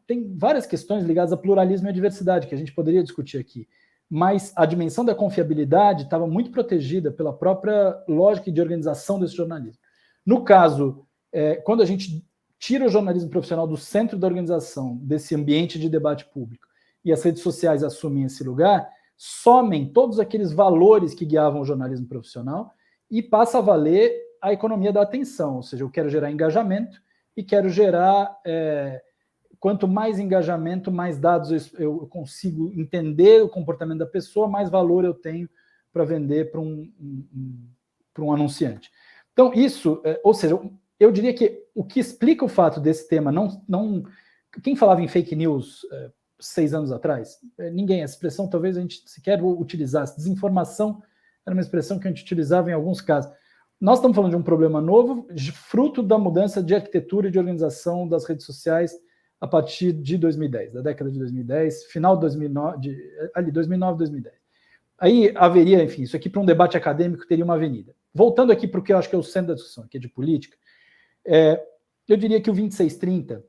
tem várias questões ligadas a pluralismo e a diversidade, que a gente poderia discutir aqui, mas a dimensão da confiabilidade estava muito protegida pela própria lógica de organização desse jornalismo. No caso, quando a gente tira o jornalismo profissional do centro da organização, desse ambiente de debate público, e as redes sociais assumem esse lugar, somem todos aqueles valores que guiavam o jornalismo profissional e passa a valer a economia da atenção, ou seja, eu quero gerar engajamento e quero gerar... quanto mais engajamento, mais dados eu consigo entender o comportamento da pessoa, mais valor eu tenho para vender para um anunciante. Então, isso, ou seja, eu diria que o que explica o fato desse tema quem falava em fake news 6 anos atrás? Ninguém. Essa expressão talvez a gente sequer utilizasse. Desinformação era uma expressão que a gente utilizava em alguns casos. Nós estamos falando de um problema novo, fruto da mudança de arquitetura e de organização das redes sociais a partir de 2010, da década de 2010, final de 2009, 2010. Aí haveria, enfim, isso aqui para um debate acadêmico teria uma avenida. Voltando aqui para o que eu acho que é o centro da discussão, que é de política, eu diria que o 2630,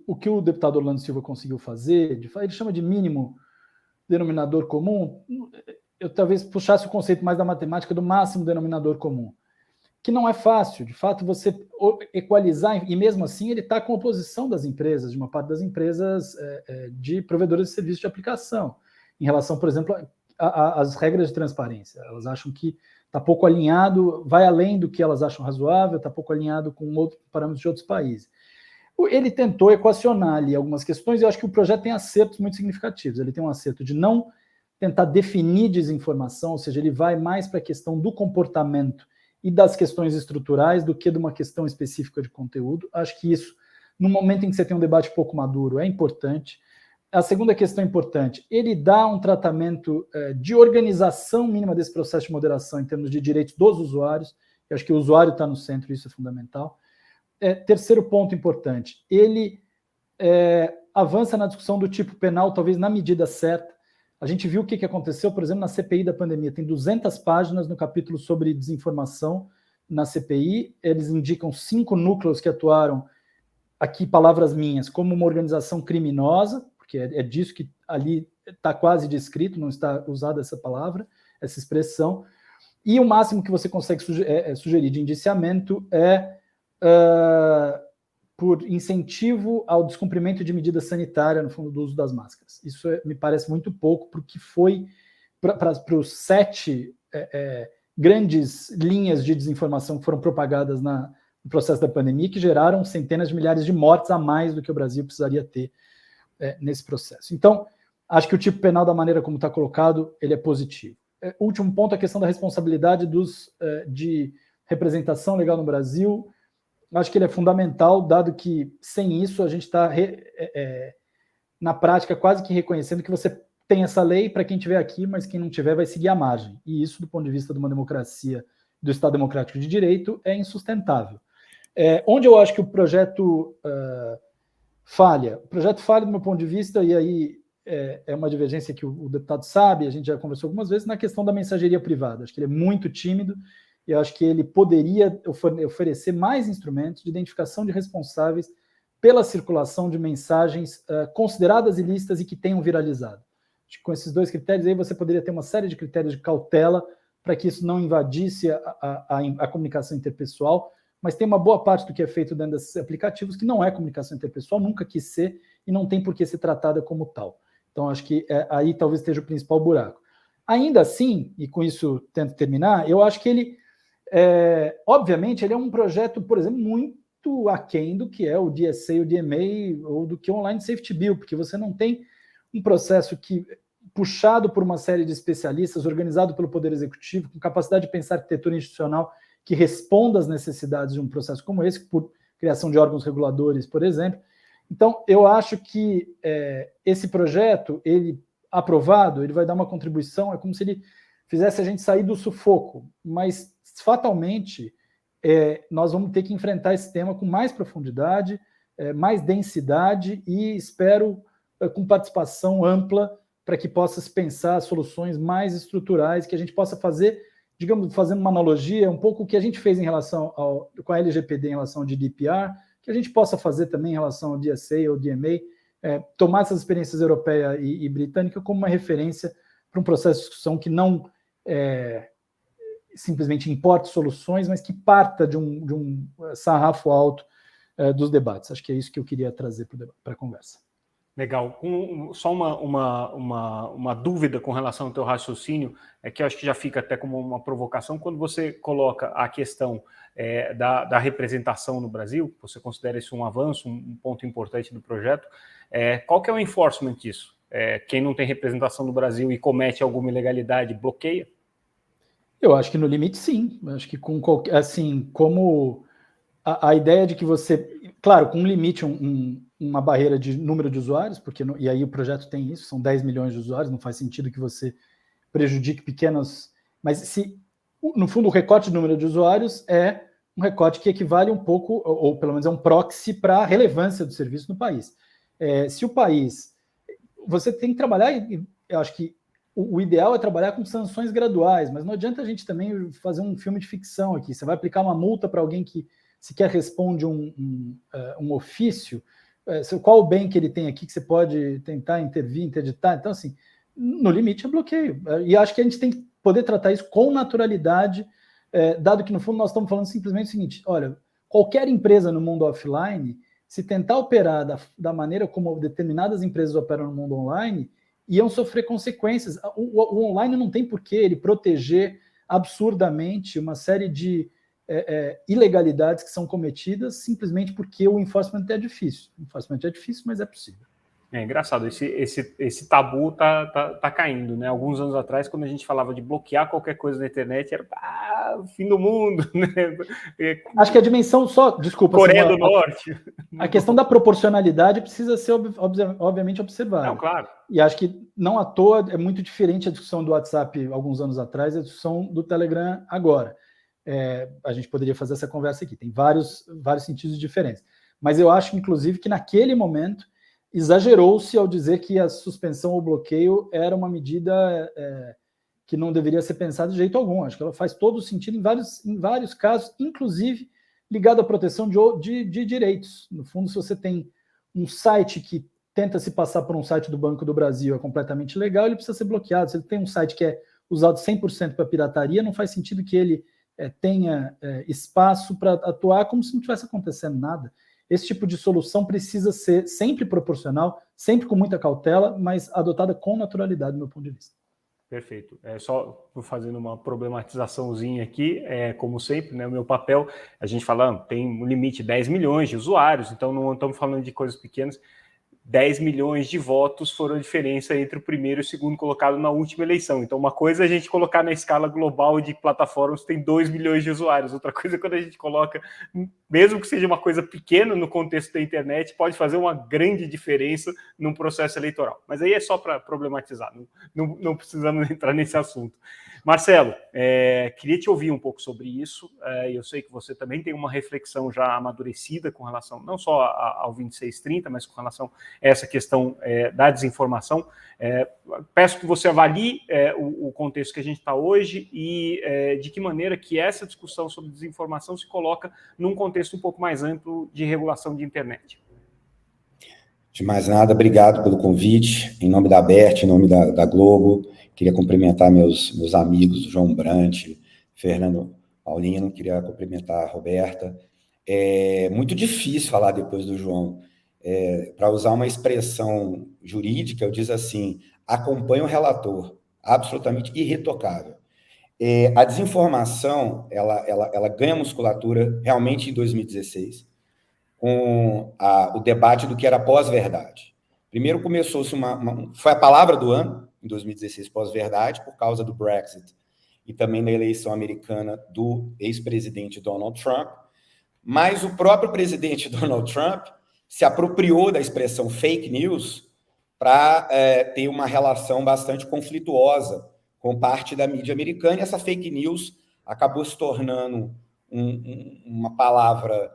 o que o deputado Orlando Silva conseguiu fazer, ele chama de mínimo denominador comum, eu talvez puxasse o conceito mais da matemática do máximo denominador comum, que não é fácil, de fato, você equalizar, e mesmo assim ele está com oposição das empresas, de uma parte das empresas de provedores de serviços de aplicação, em relação, por exemplo, às regras de transparência. Elas acham que está pouco alinhado, vai além do que elas acham razoável, está pouco alinhado com outros parâmetros de outros países. Ele tentou equacionar ali algumas questões, e eu acho que o projeto tem acertos muito significativos. Ele tem um acerto de não tentar definir desinformação, ou seja, ele vai mais para a questão do comportamento e das questões estruturais do que de uma questão específica de conteúdo. Acho que isso, no momento em que você tem um debate pouco maduro, é importante. a segunda questão importante, ele dá um tratamento de organização mínima desse processo de moderação em termos de direitos dos usuários. Eu acho que o usuário está no centro, isso é fundamental. Terceiro ponto importante, ele avança na discussão do tipo penal, talvez na medida certa. A gente viu o que aconteceu, por exemplo, na CPI da pandemia. Tem 200 páginas no capítulo sobre desinformação na CPI. Eles indicam 5 núcleos que atuaram, aqui palavras minhas, como uma organização criminosa, porque é disso que ali está quase descrito, não está usada essa palavra, essa expressão. E o máximo que você consegue sugerir de indiciamento por incentivo ao descumprimento de medida sanitária, no fundo, do uso das máscaras. Isso me parece muito pouco para o que foi para os 7 grandes linhas de desinformação que foram propagadas no processo da pandemia, que geraram centenas de milhares de mortes a mais do que o Brasil precisaria ter nesse processo. Então, acho que o tipo penal, da maneira como está colocado, ele é positivo. Último ponto, a questão da responsabilidade de representação legal no Brasil. Acho que ele é fundamental, dado que, sem isso, a gente está, na prática, quase que reconhecendo que você tem essa lei para quem estiver aqui, mas quem não tiver vai seguir à margem. E isso, do ponto de vista de uma democracia, do Estado Democrático de Direito, é insustentável. Onde eu acho que o projeto falha? O projeto falha, do meu ponto de vista, e aí é uma divergência que o deputado sabe, a gente já conversou algumas vezes, na questão da mensageria privada. Acho que ele é muito tímido, e acho que ele poderia oferecer mais instrumentos de identificação de responsáveis pela circulação de mensagens consideradas ilícitas e que tenham viralizado. Acho que com esses 2 critérios aí você poderia ter uma série de critérios de cautela para que isso não invadisse a comunicação interpessoal, mas tem uma boa parte do que é feito dentro desses aplicativos que não é comunicação interpessoal, nunca quis ser e não tem por que ser tratada como tal. Então, acho que aí talvez esteja o principal buraco. Ainda assim, e com isso tento terminar, eu acho que ele, obviamente, ele é um projeto, por exemplo, muito aquém do que é o DSA, o DMA, ou do que o Online Safety Bill, porque você não tem um processo puxado por uma série de especialistas, organizado pelo Poder Executivo, com capacidade de pensar arquitetura institucional que responda às necessidades de um processo como esse, por criação de órgãos reguladores, por exemplo. Então, eu acho que esse projeto, ele aprovado, ele vai dar uma contribuição, é como se ele fizesse a gente sair do sufoco, mas fatalmente nós vamos ter que enfrentar esse tema com mais profundidade, mais densidade e espero com participação ampla para que possa se pensar soluções mais estruturais, que a gente possa fazer, digamos, fazendo uma analogia, um pouco o que a gente fez em relação com a LGPD em relação ao GDPR, que a gente possa fazer também em relação ao DSA ou DMA, tomar essas experiências europeia e britânica como uma referência para um processo de discussão que não simplesmente importe soluções, mas que parta de um sarrafo alto dos debates. Acho que é isso que eu queria trazer para a conversa. Legal. Só uma dúvida com relação ao teu raciocínio, que eu acho que já fica até como uma provocação, quando você coloca a questão da representação no Brasil, você considera isso um avanço, um ponto importante do projeto, qual que é o enforcement disso? Quem não tem representação no Brasil e comete alguma ilegalidade, bloqueia? Eu acho que no limite, sim. Eu acho que com qualquer, assim, como a ideia de que você, claro, com um limite, uma barreira de número de usuários, porque e aí o projeto tem isso, são 10 milhões de usuários, não faz sentido que você prejudique pequenos, mas se no fundo o recorte de número de usuários é um recorte que equivale um pouco, ou pelo menos é um proxy para a relevância do serviço no país. Se o país, você tem que trabalhar, eu acho que o ideal é trabalhar com sanções graduais, mas não adianta a gente também fazer um filme de ficção aqui. Você vai aplicar uma multa para alguém que sequer responde um ofício, qual o bem que ele tem aqui que você pode tentar intervir, interditar? Então, assim, no limite é bloqueio. E acho que a gente tem que poder tratar isso com naturalidade, dado que, no fundo, nós estamos falando simplesmente o seguinte, olha, qualquer empresa no mundo offline, se tentar operar da maneira como determinadas empresas operam no mundo online, iam sofrer consequências. O online não tem por que ele proteger absurdamente uma série de ilegalidades que são cometidas simplesmente porque o enforcement é difícil. O enforcement é difícil, mas é possível. É engraçado, esse tabu tá caindo, né? Alguns anos atrás, quando a gente falava de bloquear qualquer coisa na internet, era o fim do mundo, né? Acho que a dimensão só... Desculpa, Coreia do Norte. A questão da proporcionalidade precisa ser, obviamente, observada. Não, claro. E acho que, não à toa, é muito diferente a discussão do WhatsApp alguns anos atrás e a discussão do Telegram agora. A gente poderia fazer essa conversa aqui. Tem vários sentidos diferentes. Mas eu acho, inclusive, que naquele momento exagerou-se ao dizer que a suspensão ou bloqueio era uma medida que não deveria ser pensada de jeito algum. Acho que ela faz todo sentido em vários casos, inclusive ligado à proteção de direitos. No fundo, se você tem um site que tenta se passar por um site do Banco do Brasil, é completamente legal, ele precisa ser bloqueado. Se ele tem um site que é usado 100% para pirataria, não faz sentido que ele tenha espaço para atuar como se não tivesse acontecendo nada. Esse tipo de solução precisa ser sempre proporcional, sempre com muita cautela, mas adotada com naturalidade, do meu ponto de vista. Perfeito. Só fazendo uma problematizaçãozinha aqui, como sempre, né, o meu papel, a gente fala, tem um limite de 10 milhões de usuários, então não estamos falando de coisas pequenas. 10 milhões de votos foram a diferença entre o primeiro e o segundo colocado na última eleição. Então, uma coisa é a gente colocar na escala global de plataformas tem 2 milhões de usuários. Outra coisa é quando a gente coloca, mesmo que seja uma coisa pequena no contexto da internet, pode fazer uma grande diferença num processo eleitoral. Mas aí é só para problematizar, não precisamos entrar nesse assunto. Marcelo, queria te ouvir um pouco sobre isso. Eu sei que você também tem uma reflexão já amadurecida com relação não só ao 2630, mas com relação a essa questão da desinformação. Peço que você avalie o contexto que a gente está hoje e de que maneira que essa discussão sobre desinformação se coloca num contexto um pouco mais amplo de regulação de internet. De mais nada, obrigado pelo convite. Em nome da ABERT, em nome da Globo, queria cumprimentar meus amigos, João Brant, Fernando Paulino, queria cumprimentar a Roberta. É muito difícil falar depois do João. Para usar uma expressão jurídica, eu diz assim, acompanha o relator, absolutamente irretocável. A desinformação, ela ganha musculatura realmente em 2016, com o debate do que era pós-verdade. Primeiro começou-se foi a palavra do ano, em 2016, pós-verdade, por causa do Brexit e também da eleição americana do ex-presidente Donald Trump, mas o próprio presidente Donald Trump se apropriou da expressão fake news para ter uma relação bastante conflituosa com parte da mídia americana, e essa fake news acabou se tornando uma palavra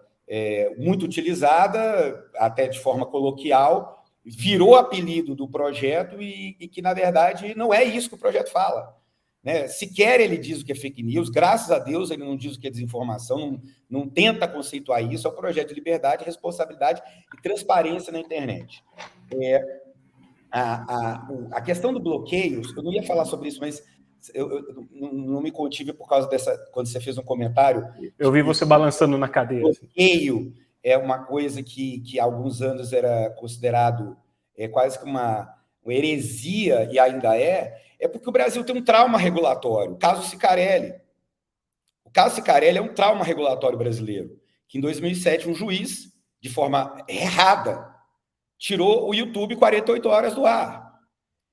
muito utilizada, até de forma coloquial, virou apelido do projeto e que, na verdade, não é isso que o projeto fala. Né? Sequer ele diz o que é fake news, graças a Deus ele não diz o que é desinformação, não tenta conceituar isso, é um projeto de liberdade, responsabilidade e transparência na internet. A questão do bloqueio, eu não ia falar sobre isso, mas eu não me contive por causa quando você fez um comentário. Eu vi você balançando na cadeira. Bloqueio é uma coisa que há alguns anos era considerado quase que uma heresia, e ainda é porque o Brasil tem um trauma regulatório, o caso Cicarelli. O caso Cicarelli é um trauma regulatório brasileiro, que em 2007 um juiz, de forma errada, tirou o YouTube 48 horas do ar.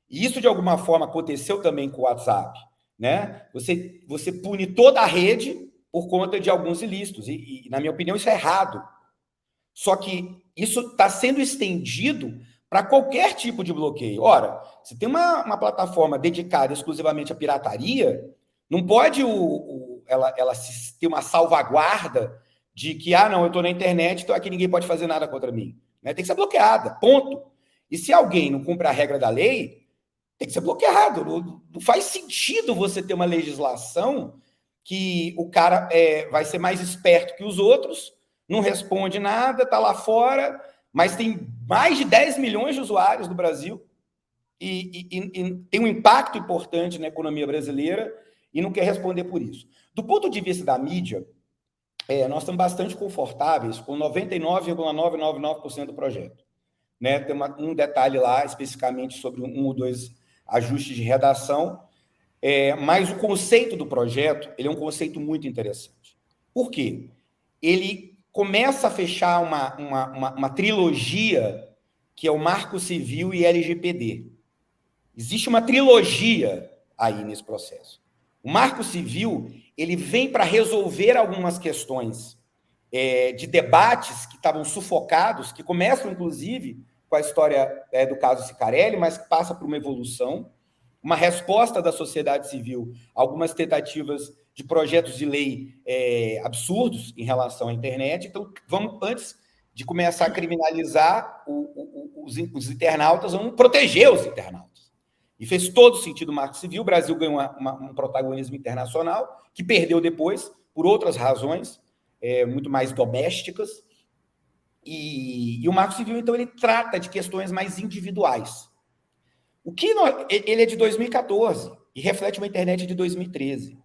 E isso, de alguma forma, aconteceu também com o WhatsApp. Né? Você pune toda a rede por conta de alguns ilícitos. E, na minha opinião, isso é errado. Só que isso está sendo estendido para qualquer tipo de bloqueio. Ora, se tem uma plataforma dedicada exclusivamente à pirataria, não pode ela ter uma salvaguarda de que, não, eu estou na internet, então aqui ninguém pode fazer nada contra mim. Né? Tem que ser bloqueada, ponto. E se alguém não cumpre a regra da lei, tem que ser bloqueado. Não faz sentido você ter uma legislação que o cara vai ser mais esperto que os outros, não responde nada, está lá fora, mas tem mais de 10 milhões de usuários no Brasil e tem um impacto importante na economia brasileira e não quer responder por isso. Do ponto de vista da mídia, nós estamos bastante confortáveis com 99,999% do projeto. Né? Tem um detalhe lá, especificamente, sobre um ou dois ajustes de redação, mas o conceito do projeto ele é um conceito muito interessante. Por quê? Ele começa a fechar uma trilogia que é o Marco Civil e LGPD. Existe uma trilogia aí nesse processo. O Marco Civil, ele vem para resolver algumas questões de debates que estavam sufocados, que começam, inclusive, com a história do caso Cicarelli, mas que passa por uma evolução, uma resposta da sociedade civil a algumas tentativas de projetos de lei absurdos em relação à internet. Então, vamos, antes de começar a criminalizar os internautas, vamos proteger os internautas. E fez todo sentido o Marco Civil. O Brasil ganhou um protagonismo internacional, que perdeu depois, por outras razões, muito mais domésticas. E o Marco Civil, então, ele trata de questões mais individuais. Ele é de 2014 e reflete uma internet de 2013.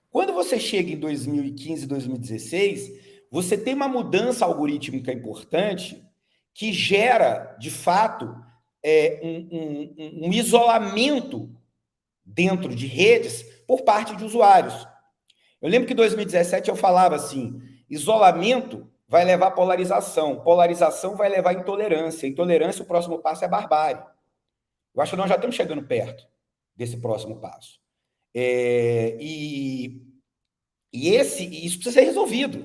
Quando você chega em 2015, 2016, você tem uma mudança algorítmica importante que gera, de fato, um isolamento dentro de redes por parte de usuários. Eu lembro que em 2017 eu falava assim, isolamento vai levar a polarização, polarização vai levar a intolerância, intolerância, o próximo passo é a barbárie. Eu acho que nós já estamos chegando perto desse próximo passo. Isso precisa ser resolvido.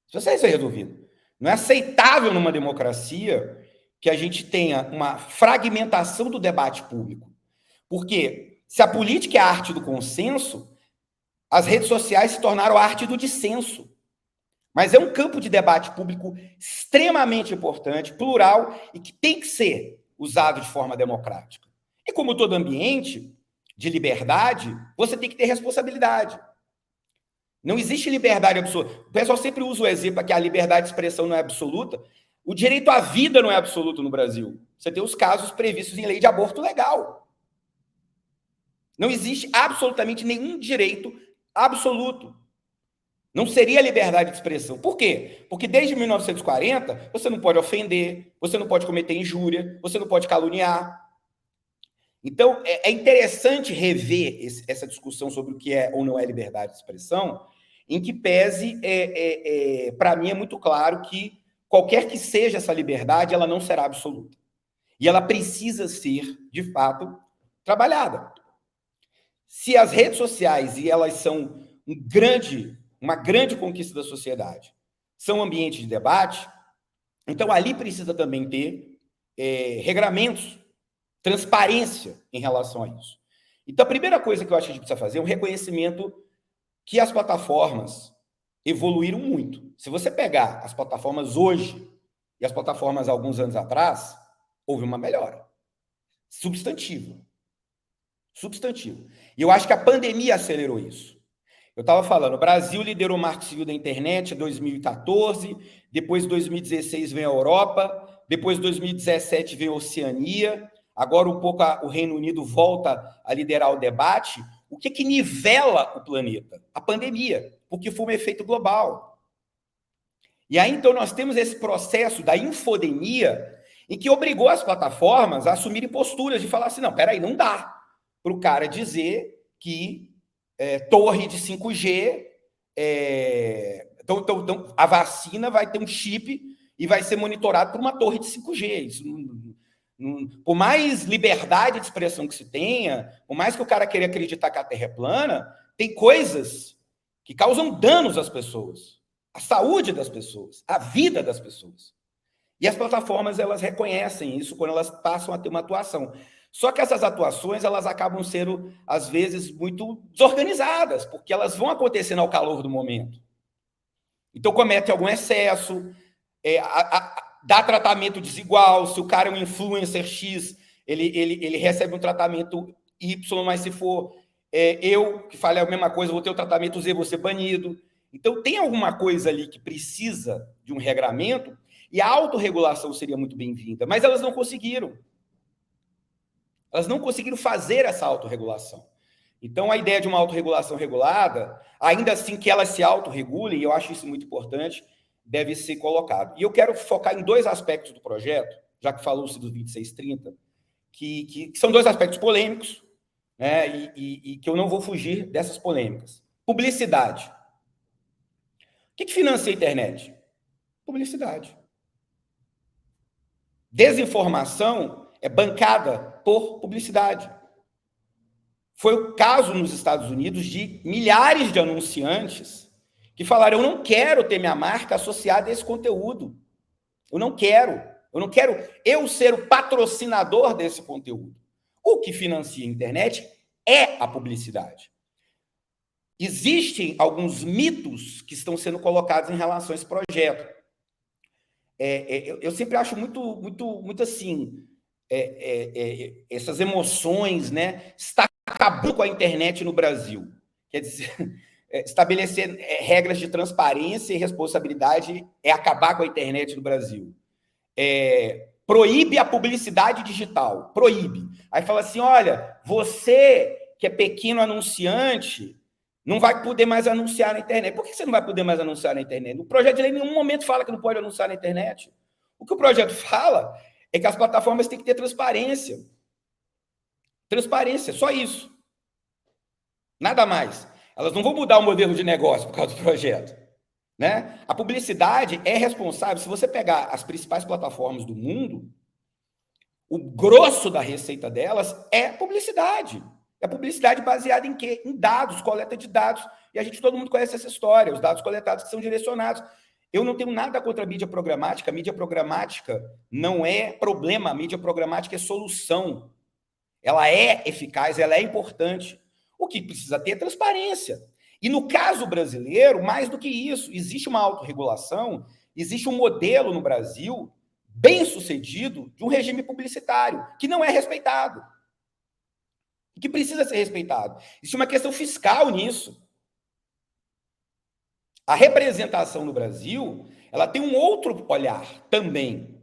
Isso precisa ser resolvido. Não é aceitável numa democracia que a gente tenha uma fragmentação do debate público. Porque se a política é a arte do consenso, as redes sociais se tornaram a arte do dissenso. Mas é um campo de debate público extremamente importante, plural, e que tem que ser usado de forma democrática. E como todo ambiente de liberdade, você tem que ter responsabilidade. Não existe liberdade absoluta. O pessoal sempre usa o exemplo que a liberdade de expressão não é absoluta. O direito à vida não é absoluto no Brasil. Você tem os casos previstos em lei de aborto legal. Não existe absolutamente nenhum direito absoluto. Não seria liberdade de expressão. Por quê? Porque desde 1940, você não pode ofender, você não pode cometer injúria, você não pode caluniar. Então, é interessante rever essa discussão sobre o que é ou não é liberdade de expressão, em que pese, para mim, é muito claro que qualquer que seja essa liberdade, ela não será absoluta. E ela precisa ser, de fato, trabalhada. Se as redes sociais, e elas são uma grande conquista da sociedade, são ambientes de debate, então ali precisa também ter regramentos, transparência em relação a isso. Então, a primeira coisa que eu acho que a gente precisa fazer é um reconhecimento que as plataformas evoluíram muito. Se você pegar as plataformas hoje e as plataformas há alguns anos atrás, houve uma melhora substantiva. Substantivo. E eu acho que a pandemia acelerou isso. Eu estava falando, o Brasil liderou o Marco Civil da Internet em 2014, depois 2016 vem a Europa, depois 2017 vem a Oceania, agora um pouco o Reino Unido volta a liderar o debate. O que nivela o planeta? A pandemia, porque foi um efeito global. E aí, então, nós temos esse processo da infodemia em que obrigou as plataformas a assumirem posturas de falar assim, não, peraí, não dá para o cara dizer que torre de 5G, então, a vacina vai ter um chip e vai ser monitorado por uma torre de 5G. Isso por mais liberdade de expressão que se tenha, por mais que o cara queira acreditar que a Terra é plana, tem coisas que causam danos às pessoas, à saúde das pessoas, à vida das pessoas. E as plataformas, elas reconhecem isso quando elas passam a ter uma atuação. Só que essas atuações, elas acabam sendo, às vezes, muito desorganizadas, porque elas vão acontecendo ao calor do momento. Então, comete algum excesso, dá tratamento desigual. Se o cara é um influencer X, ele recebe um tratamento Y, mas se for eu que falei a mesma coisa, vou ter o tratamento Z, vou ser banido. Então, tem alguma coisa ali que precisa de um regramento, e a autorregulação seria muito bem-vinda, mas elas não conseguiram. Elas não conseguiram fazer essa autorregulação. Então, a ideia de uma autorregulação regulada, ainda assim que elas se autorregulem, e eu acho isso muito importante, deve ser colocado. E eu quero focar em dois aspectos do projeto, já que falou-se do 2630, que são dois aspectos polêmicos, né, e que eu não vou fugir dessas polêmicas. Publicidade. O que financia a internet? Publicidade. desinformação é bancada por publicidade. Foi o caso nos Estados Unidos de milhares de anunciantes que falaram: eu não quero ter minha marca associada a esse conteúdo. Eu não quero eu ser o patrocinador desse conteúdo. O que financia a internet é a publicidade. Existem alguns mitos que estão sendo colocados em relação a esse projeto. Eu sempre acho muito assim, essas emoções, né? Está acabando com a internet no Brasil. Quer dizer, estabelecer regras de transparência e responsabilidade é acabar com a internet no Brasil. Proíbe a publicidade digital, proíbe. Aí fala assim, olha, você que é pequeno anunciante não vai poder mais anunciar na internet. Por que você não vai poder mais anunciar na internet? O projeto de lei em nenhum momento fala que não pode anunciar na internet. O que o projeto fala é que as plataformas têm que ter transparência. Transparência, só isso. Nada mais. Elas não vão mudar o modelo de negócio por causa do projeto. Né? A publicidade é responsável, se você pegar as principais plataformas do mundo, o grosso da receita delas é publicidade. É publicidade baseada em quê? Em dados, coleta de dados. E todo mundo conhece essa história, os dados coletados que são direcionados. Eu não tenho nada contra a mídia programática. A mídia programática não é problema, a mídia programática é solução. Ela é eficaz, ela é importante. O que precisa ter é transparência. E no caso brasileiro, mais do que isso, existe uma autorregulação, existe um modelo no Brasil bem sucedido de um regime publicitário que não é respeitado. Que precisa ser respeitado. Existe uma questão fiscal nisso. A representação no Brasil, ela tem um outro olhar também,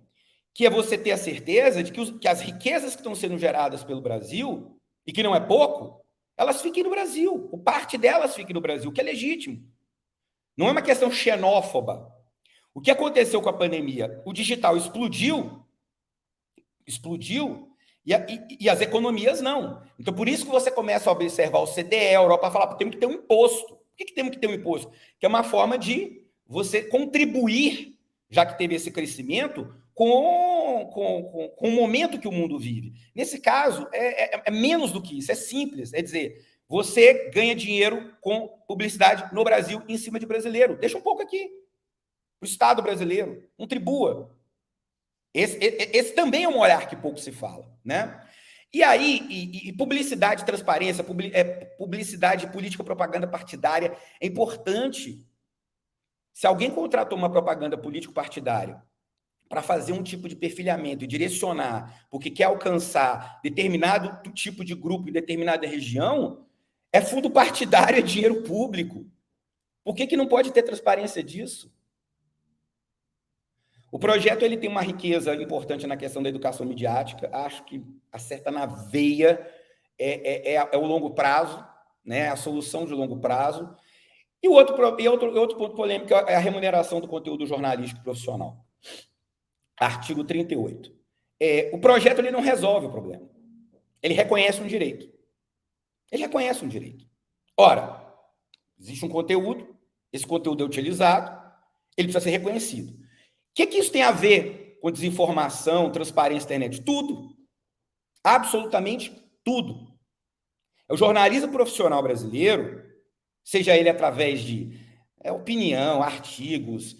que é você ter a certeza de que as riquezas que estão sendo geradas pelo Brasil, e que não é pouco, elas fiquem no Brasil. O parte delas fique no Brasil, que é legítimo. Não é uma questão xenófoba. O que aconteceu com a pandemia? O digital explodiu, e as economias não. Então, por isso que você começa a observar o CDE, a Europa fala, temos que ter um imposto. Por que temos que ter um imposto? Que é uma forma de você contribuir, já que teve esse crescimento, com o momento que o mundo vive. Nesse caso, é menos do que isso, é simples. É dizer, você ganha dinheiro com publicidade no Brasil em cima de brasileiro. Deixa um pouco aqui. O Estado brasileiro contribua. Esse também é um olhar que pouco se fala, né? E aí, publicidade, transparência, publicidade, política, propaganda partidária é importante. Se alguém contratou uma propaganda político-partidária para fazer um tipo de perfilhamento e direcionar porque quer alcançar determinado tipo de grupo em determinada região, é fundo partidário, é dinheiro público. Por que não pode ter transparência disso? O projeto ele tem uma riqueza importante na questão da educação midiática, acho que acerta na veia, é o longo prazo, né? A solução de longo prazo. E outro ponto polêmico é a remuneração do conteúdo jornalístico profissional. Artigo 38. O projeto ele não resolve o problema. Ele reconhece um direito. Ora, existe um conteúdo, esse conteúdo é utilizado, ele precisa ser reconhecido. O que isso tem a ver com desinformação, transparência na internet? Tudo. Absolutamente tudo. O jornalismo profissional brasileiro, seja ele através de opinião, artigos,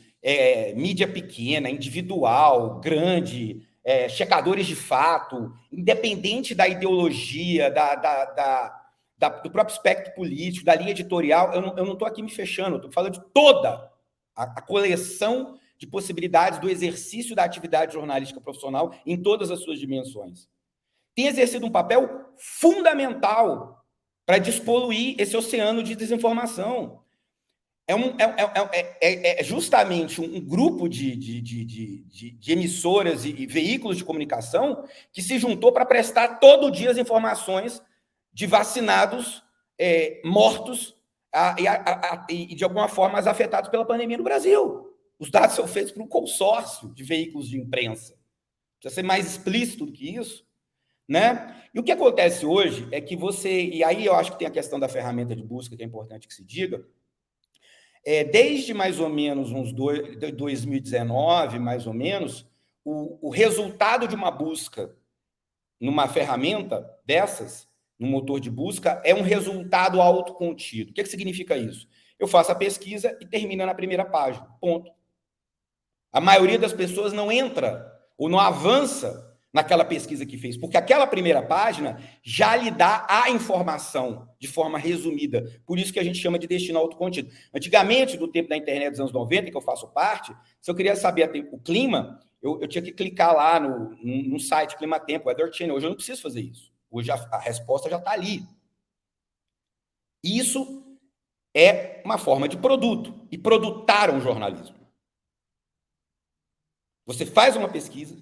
mídia pequena, individual, grande, checadores de fato, independente da ideologia, do próprio espectro político, da linha editorial, eu não estou aqui me fechando, estou falando de toda a coleção de possibilidades do exercício da atividade jornalística profissional em todas as suas dimensões. Tem exercido um papel fundamental para despoluir esse oceano de desinformação. É justamente um grupo de emissoras e veículos de comunicação que se juntou para prestar todo dia as informações de vacinados mortos e, de alguma forma, afetados pela pandemia no Brasil. Os dados são feitos por um consórcio de veículos de imprensa. Precisa ser mais explícito do que isso, né? E o que acontece hoje é que e aí eu acho que tem a questão da ferramenta de busca, que é importante que se diga, desde mais ou menos 2019, mais ou menos, o resultado de uma busca numa ferramenta dessas, no motor de busca, é um resultado autocontido. O que significa isso? Eu faço a pesquisa e termina na primeira página. Ponto. A maioria das pessoas não entra ou não avança naquela pesquisa que fez, porque aquela primeira página já lhe dá a informação de forma resumida. Por isso que a gente chama de destino autocontido. Antigamente, do tempo da internet dos anos 90, que eu faço parte, se eu queria saber o clima, eu tinha que clicar lá no site Climatempo, Weather Channel. Hoje eu não preciso fazer isso. Hoje a resposta já está ali. Isso é uma forma de produto, e produtar um jornalismo. Você faz uma pesquisa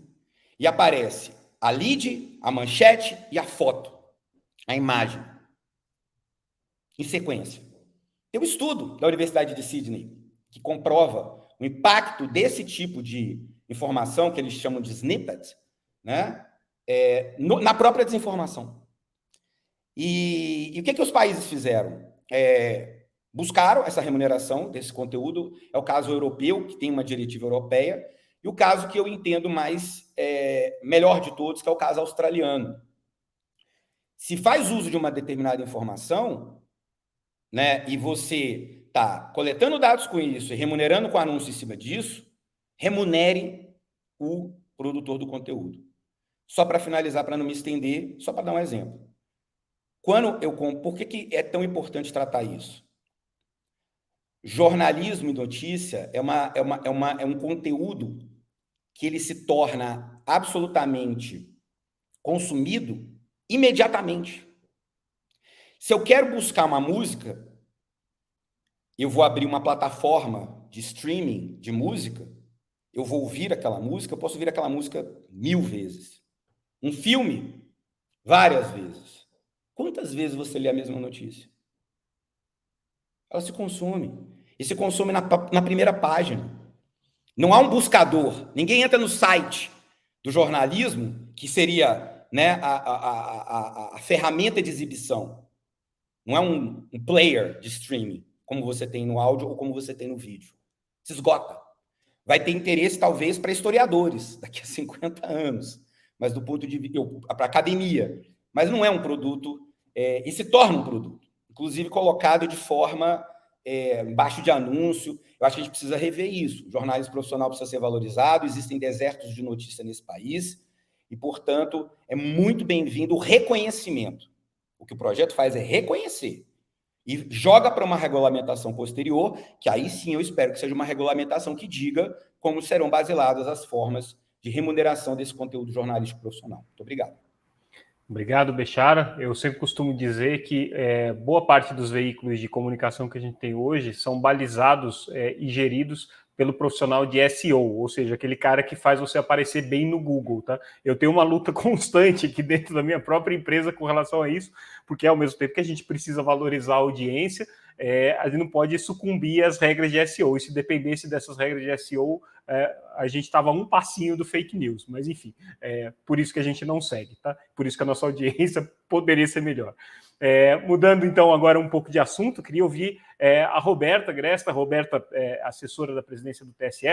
e aparece a lead, a manchete e a foto, a imagem, em sequência. Tem um estudo da Universidade de Sydney que comprova o impacto desse tipo de informação, que eles chamam de snippet, né, na própria desinformação. E o que os países fizeram? Buscaram essa remuneração desse conteúdo. É o caso europeu, que tem uma diretiva europeia, e o caso que eu entendo melhor de todos, que é o caso australiano. Se faz uso de uma determinada informação, né, e você está coletando dados com isso e remunerando com anúncio em cima disso, remunere o produtor do conteúdo. Só para finalizar, para não me estender, só para dar um exemplo. Por que é tão importante tratar isso? Jornalismo e notícia é um conteúdo que ele se torna absolutamente consumido imediatamente. Se eu quero buscar uma música, eu vou abrir uma plataforma de streaming de música, eu vou ouvir aquela música, eu posso ouvir aquela música 1000 vezes. Um filme, várias vezes. Quantas vezes você lê a mesma notícia? Ela se consome. E se consome na primeira página. Não há um buscador. Ninguém entra no site do jornalismo, que seria, né, a ferramenta de exibição. Não é um player de streaming, como você tem no áudio ou como você tem no vídeo. Se esgota. Vai ter interesse, talvez, para historiadores, daqui a 50 anos. Mas do ponto de vista... para academia. Mas não é um produto... e se torna um produto. Inclusive colocado de forma... embaixo de anúncio. Eu acho que a gente precisa rever isso. O jornalismo profissional precisa ser valorizado, existem desertos de notícia nesse país, e, portanto, é muito bem-vindo o reconhecimento. O que o projeto faz é reconhecer e joga para uma regulamentação posterior, que aí sim eu espero que seja uma regulamentação que diga como serão basiladas as formas de remuneração desse conteúdo jornalístico profissional. Muito obrigado. Obrigado, Bechara. Eu sempre costumo dizer que boa parte dos veículos de comunicação que a gente tem hoje são balizados e geridos pelo profissional de SEO, ou seja, aquele cara que faz você aparecer bem no Google, tá? Eu tenho uma luta constante aqui dentro da minha própria empresa com relação a isso, porque ao mesmo tempo que a gente precisa valorizar a audiência, a gente não pode sucumbir às regras de SEO, e se dependesse dessas regras de SEO, a gente estava um passinho do fake news, mas enfim, por isso que a gente não segue, tá? Por isso que a nossa audiência poderia ser melhor. Mudando então agora um pouco de assunto, queria ouvir a Roberta Gresta. A Roberta é assessora da presidência do TSE,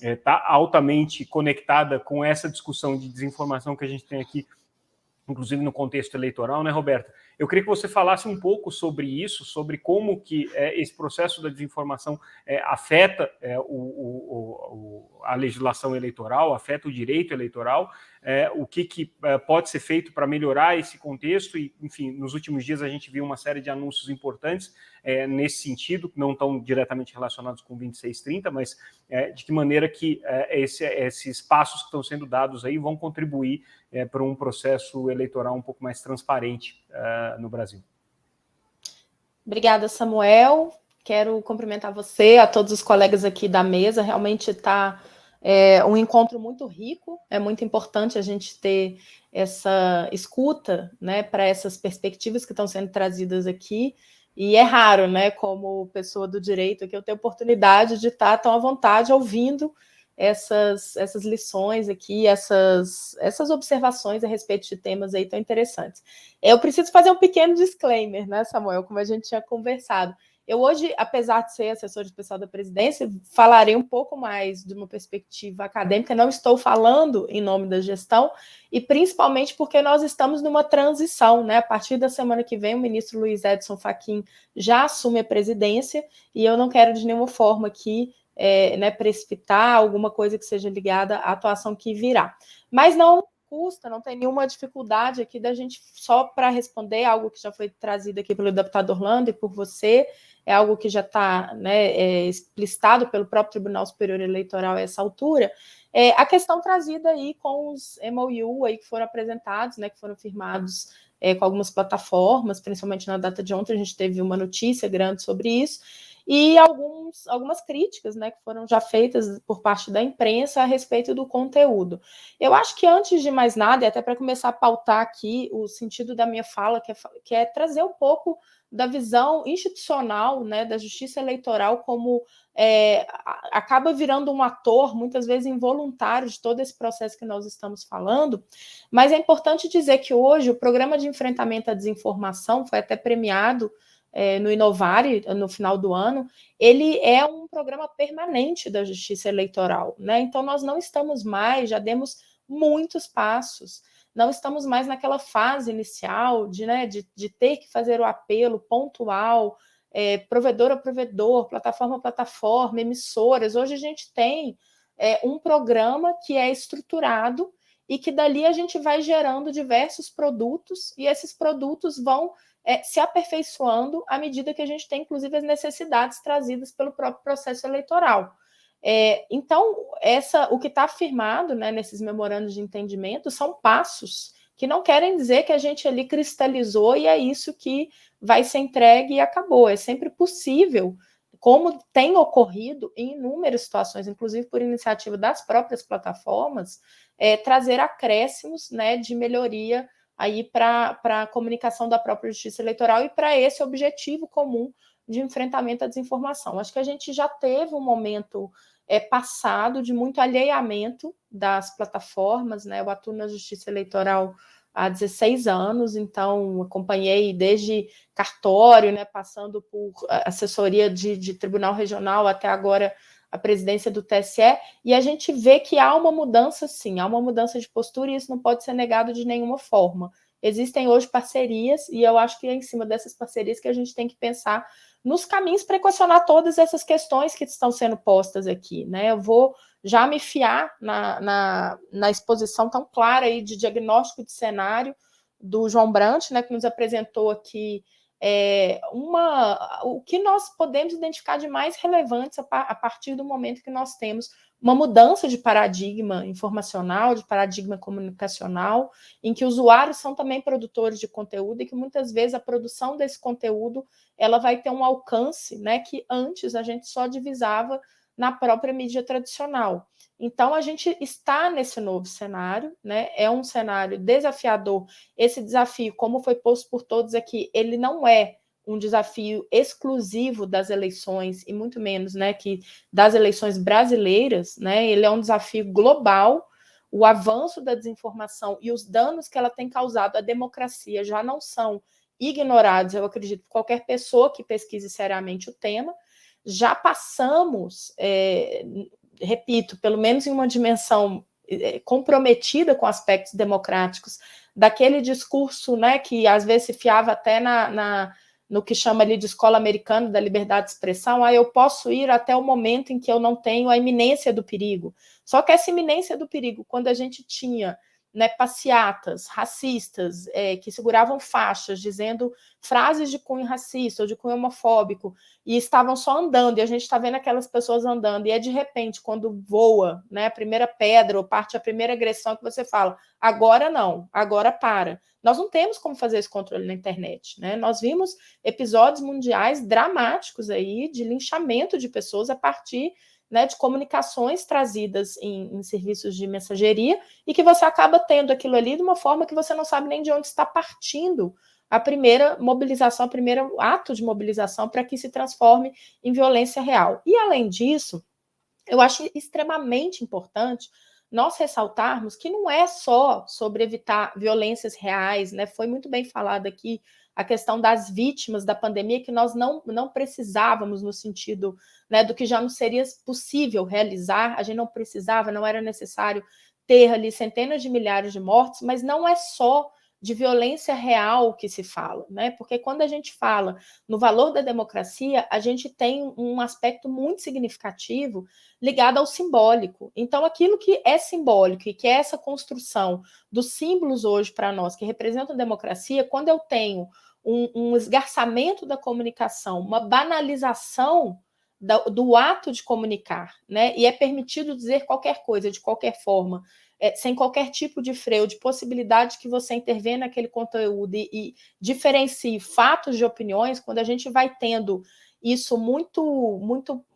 está altamente conectada com essa discussão de desinformação que a gente tem aqui, inclusive no contexto eleitoral, né, Roberta? Eu queria que você falasse um pouco sobre isso, sobre como que esse processo da desinformação afeta a legislação eleitoral, afeta o direito eleitoral, o que pode ser feito para melhorar esse contexto e, enfim, nos últimos dias a gente viu uma série de anúncios importantes nesse sentido, que não estão diretamente relacionados com 2630, mas de que maneira que esses passos que estão sendo dados aí vão contribuir para um processo eleitoral um pouco mais transparente no Brasil. Obrigada, Samuel. Quero cumprimentar você, a todos os colegas aqui da mesa. Realmente está um encontro muito rico. É muito importante a gente ter essa escuta, né, para essas perspectivas que estão sendo trazidas aqui. E é raro, né, como pessoa do direito, que eu tenho oportunidade de estar tão à vontade ouvindo essas lições aqui, essas observações a respeito de temas aí tão interessantes. Eu preciso fazer um pequeno disclaimer, né, Samuel, como a gente tinha conversado. Eu hoje, apesar de ser assessora especial da presidência, falarei um pouco mais de uma perspectiva acadêmica, não estou falando em nome da gestão, e principalmente porque nós estamos numa transição, né? A partir da semana que vem, o ministro Luiz Edson Fachin já assume a presidência, e eu não quero de nenhuma forma aqui né, precipitar alguma coisa que seja ligada à atuação que virá. Mas não custa, não tem nenhuma dificuldade aqui da gente, só para responder algo que já foi trazido aqui pelo deputado Orlando e por você, é algo que já está, né, explicitado pelo próprio Tribunal Superior Eleitoral a essa altura, a questão trazida aí com os MOU aí que foram apresentados, né, que foram firmados com algumas plataformas, principalmente na data de ontem, a gente teve uma notícia grande sobre isso, e algumas críticas, né, que foram já feitas por parte da imprensa a respeito do conteúdo. Eu acho que, antes de mais nada, e até para começar a pautar aqui o sentido da minha fala, que é trazer um pouco da visão institucional, né, da justiça eleitoral, como acaba virando um ator, muitas vezes involuntário, de todo esse processo que nós estamos falando, mas é importante dizer que hoje o Programa de Enfrentamento à Desinformação foi até premiado no Inovare, no final do ano, ele é um programa permanente da Justiça Eleitoral, né? Então, nós não estamos mais, já demos muitos passos, não estamos mais naquela fase inicial de ter que fazer o apelo pontual, provedor a provedor, plataforma a plataforma, emissoras. Hoje a gente tem um programa que é estruturado e que dali a gente vai gerando diversos produtos, e esses produtos vão se aperfeiçoando à medida que a gente tem, inclusive, as necessidades trazidas pelo próprio processo eleitoral. Então, o que está afirmado, né, nesses memorandos de entendimento são passos que não querem dizer que a gente ali cristalizou e é isso que vai ser entregue e acabou. É sempre possível, como tem ocorrido em inúmeras situações, inclusive por iniciativa das próprias plataformas, trazer acréscimos, né, de melhoria aí para a comunicação da própria justiça eleitoral e para esse objetivo comum de enfrentamento à desinformação. Acho que a gente já teve um momento passado de muito alheamento das plataformas, né? Eu atuo na justiça eleitoral há 16 anos, então acompanhei desde cartório, né, passando por assessoria de tribunal regional até agora a presidência do TSE, e a gente vê que há uma mudança, sim, há uma mudança de postura, e isso não pode ser negado de nenhuma forma. Existem hoje parcerias, e eu acho que é em cima dessas parcerias que a gente tem que pensar nos caminhos para equacionar todas essas questões que estão sendo postas aqui, né? Eu vou já me fiar na exposição tão clara aí de diagnóstico de cenário do João Brant, né, que nos apresentou aqui o que nós podemos identificar de mais relevante a partir do momento que nós temos uma mudança de paradigma informacional, de paradigma comunicacional, em que usuários são também produtores de conteúdo e que muitas vezes a produção desse conteúdo ela vai ter um alcance, né, que antes a gente só divisava na própria mídia tradicional. Então, a gente está nesse novo cenário, né? É um cenário desafiador. Esse desafio, como foi posto por todos aqui, ele não é um desafio exclusivo das eleições, e muito menos, né, que das eleições brasileiras, né? Ele é um desafio global. O avanço da desinformação e os danos que ela tem causado à democracia já não são ignorados, eu acredito, por qualquer pessoa que pesquise seriamente o tema. Já passamos, repito, pelo menos em uma dimensão comprometida com aspectos democráticos, daquele discurso, né, que às vezes se fiava até no que chama ali de escola americana da liberdade de expressão, eu posso ir até o momento em que eu não tenho a iminência do perigo. Só que essa iminência do perigo, quando a gente tinha, né, passeatas racistas que seguravam faixas dizendo frases de cunho racista ou de cunho homofóbico e estavam só andando, e a gente está vendo aquelas pessoas andando, e de repente, quando voa, né, a primeira pedra ou parte a primeira agressão, que você fala, agora não, agora para. Nós não temos como fazer esse controle na internet, né? Nós vimos episódios mundiais dramáticos aí de linchamento de pessoas a partir, né, de comunicações trazidas em serviços de mensageria, e que você acaba tendo aquilo ali de uma forma que você não sabe nem de onde está partindo a primeira mobilização, o primeiro ato de mobilização para que se transforme em violência real. E, além disso, eu acho extremamente importante nós ressaltarmos que não é só sobre evitar violências reais, né? Foi muito bem falado aqui a questão das vítimas da pandemia, que nós não precisávamos no sentido, né, do que já não seria possível realizar, a gente não precisava, não era necessário ter ali centenas de milhares de mortes, mas não é só de violência real que se fala, né? Porque quando a gente fala no valor da democracia, a gente tem um aspecto muito significativo ligado ao simbólico. Então, aquilo que é simbólico e que é essa construção dos símbolos hoje para nós, que representam a democracia, quando eu tenho um esgarçamento da comunicação, uma banalização do ato de comunicar, né? E é permitido dizer qualquer coisa, de qualquer forma, sem qualquer tipo de freio, de possibilidade que você intervenha naquele conteúdo e diferencie fatos de opiniões, quando a gente vai tendo isso muito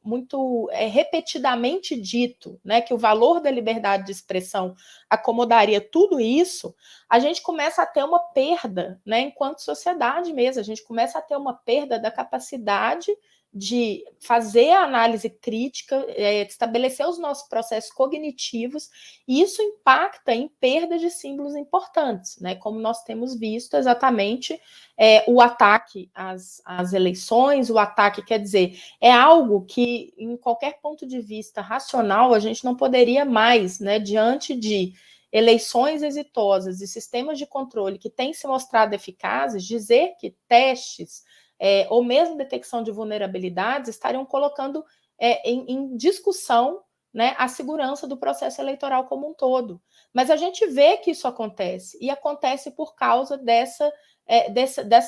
repetidamente dito, né, que o valor da liberdade de expressão acomodaria tudo isso, a gente começa a ter uma perda, né, enquanto sociedade mesmo, a gente começa a ter uma perda da capacidade de fazer a análise crítica, estabelecer os nossos processos cognitivos, e isso impacta em perda de símbolos importantes, né? Como nós temos visto exatamente o ataque às eleições, o ataque, quer dizer, é algo que, em qualquer ponto de vista racional, a gente não poderia mais, né, diante de eleições exitosas e sistemas de controle que têm se mostrado eficazes, dizer que testes ou mesmo detecção de vulnerabilidades, estariam colocando em discussão, né, a segurança do processo eleitoral como um todo. Mas a gente vê que isso acontece, e acontece por causa dessa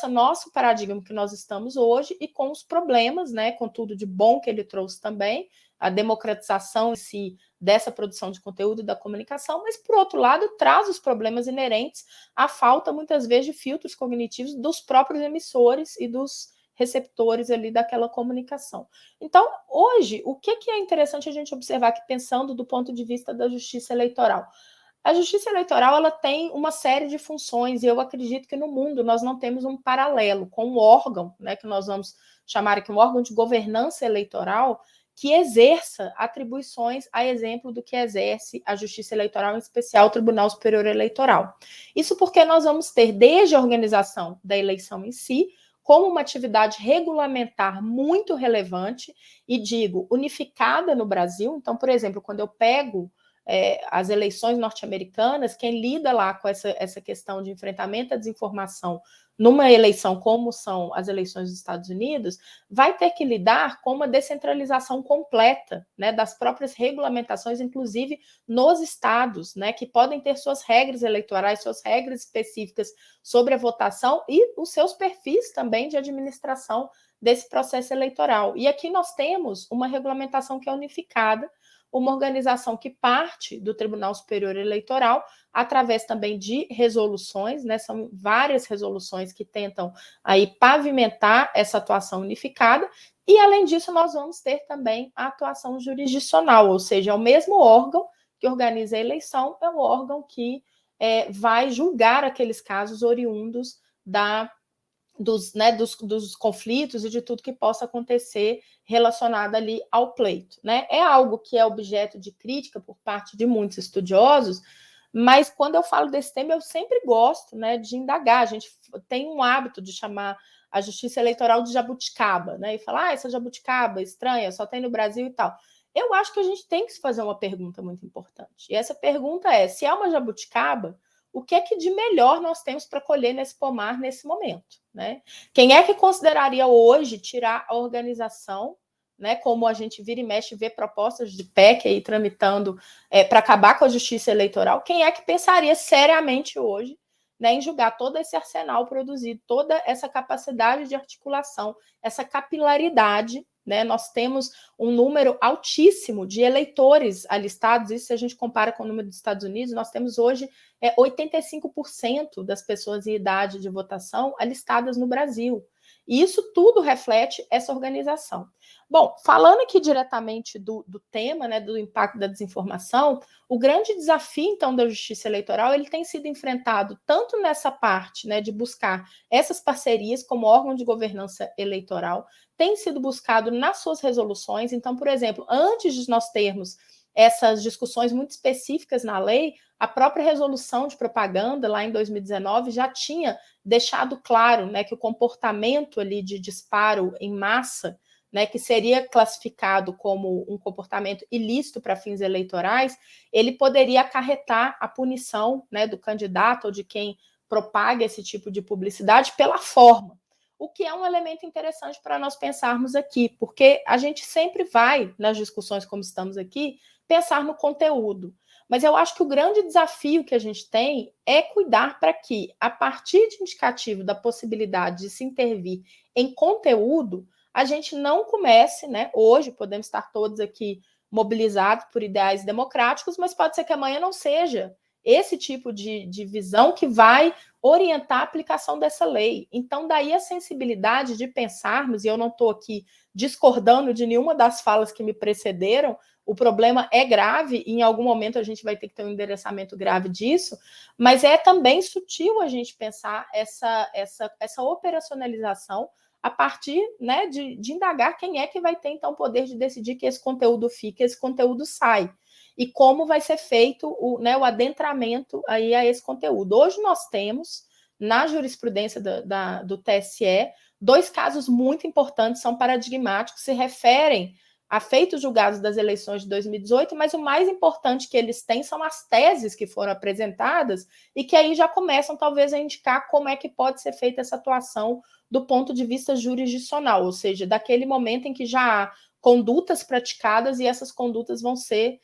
nosso paradigma que nós estamos hoje, e com os problemas, né, com tudo de bom que ele trouxe também, a democratização em si dessa produção de conteúdo e da comunicação, mas, por outro lado, traz os problemas inerentes à falta, muitas vezes, de filtros cognitivos dos próprios emissores e dos receptores ali daquela comunicação. Então, hoje, o que é interessante a gente observar aqui, pensando do ponto de vista da justiça eleitoral? A justiça eleitoral, ela tem uma série de funções, e eu acredito que no mundo nós não temos um paralelo com um órgão, né, que nós vamos chamar aqui um órgão de governança eleitoral, que exerça atribuições a exemplo do que exerce a Justiça Eleitoral, em especial o Tribunal Superior Eleitoral. Isso porque nós vamos ter, desde a organização da eleição em si, como uma atividade regulamentar muito relevante, e digo, unificada no Brasil. Então, por exemplo, quando eu pego as eleições norte-americanas, quem lida lá com essa questão de enfrentamento à desinformação numa eleição como são as eleições dos Estados Unidos, vai ter que lidar com uma descentralização completa, né, das próprias regulamentações, inclusive nos estados, né, que podem ter suas regras eleitorais, suas regras específicas sobre a votação e os seus perfis também de administração desse processo eleitoral. E aqui nós temos uma regulamentação que é unificada, uma organização que parte do Tribunal Superior Eleitoral, através também de resoluções, né? São várias resoluções que tentam aí pavimentar essa atuação unificada, e além disso nós vamos ter também a atuação jurisdicional, ou seja, é o mesmo órgão que organiza a eleição, é o órgão que vai julgar aqueles casos oriundos dos conflitos e de tudo que possa acontecer relacionado ali ao pleito, né? É algo que é objeto de crítica por parte de muitos estudiosos, mas quando eu falo desse tema, eu sempre gosto, né, de indagar. A gente tem um hábito de chamar a justiça eleitoral de jabuticaba, né? E falar, essa jabuticaba estranha, só tem no Brasil e tal. Eu acho que a gente tem que se fazer uma pergunta muito importante. E essa pergunta é, se é uma jabuticaba, o que é que de melhor nós temos para colher nesse pomar nesse momento, né? Quem é que consideraria hoje tirar a organização, né, como a gente vira e mexe, vê propostas de PEC aí tramitando para acabar com a justiça eleitoral, quem é que pensaria seriamente hoje, né, em julgar todo esse arsenal produzido, toda essa capacidade de articulação, essa capilaridade, né? Nós temos um número altíssimo de eleitores alistados, isso se a gente compara com o número dos Estados Unidos, nós temos hoje 85% das pessoas em idade de votação alistadas no Brasil. E isso tudo reflete essa organização. Bom, falando aqui diretamente do tema, né, do impacto da desinformação, o grande desafio, então, da justiça eleitoral, ele tem sido enfrentado tanto nessa parte, né, de buscar essas parcerias como órgão de governança eleitoral, tem sido buscado nas suas resoluções. Então, por exemplo, antes de nós termos essas discussões muito específicas na lei, a própria resolução de propaganda, lá em 2019, já tinha deixado claro, né, que o comportamento ali de disparo em massa, né, que seria classificado como um comportamento ilícito para fins eleitorais, ele poderia acarretar a punição, né, do candidato ou de quem propaga esse tipo de publicidade pela forma. O que é um elemento interessante para nós pensarmos aqui, porque a gente sempre vai, nas discussões como estamos aqui, pensar no conteúdo. Mas eu acho que o grande desafio que a gente tem é cuidar para que, a partir de indicativo da possibilidade de se intervir em conteúdo, a gente não comece, né? Hoje podemos estar todos aqui mobilizados por ideais democráticos, mas pode ser que amanhã não seja esse tipo de visão que vai orientar a aplicação dessa lei. Então, daí a sensibilidade de pensarmos, e eu não estou aqui discordando de nenhuma das falas que me precederam, o problema é grave e em algum momento a gente vai ter que ter um endereçamento grave disso, mas é também sutil a gente pensar essa operacionalização a partir, né, de indagar quem é que vai ter, então, o poder de decidir que esse conteúdo fica, esse conteúdo sai. E como vai ser feito o adentramento aí a esse conteúdo. Hoje nós temos, na jurisprudência do TSE, 2 casos muito importantes, são paradigmáticos, se referem a feitos julgados das eleições de 2018, mas o mais importante que eles têm são as teses que foram apresentadas e que aí já começam, talvez, a indicar como é que pode ser feita essa atuação do ponto de vista jurisdicional, ou seja, daquele momento em que já há condutas praticadas e essas condutas vão ser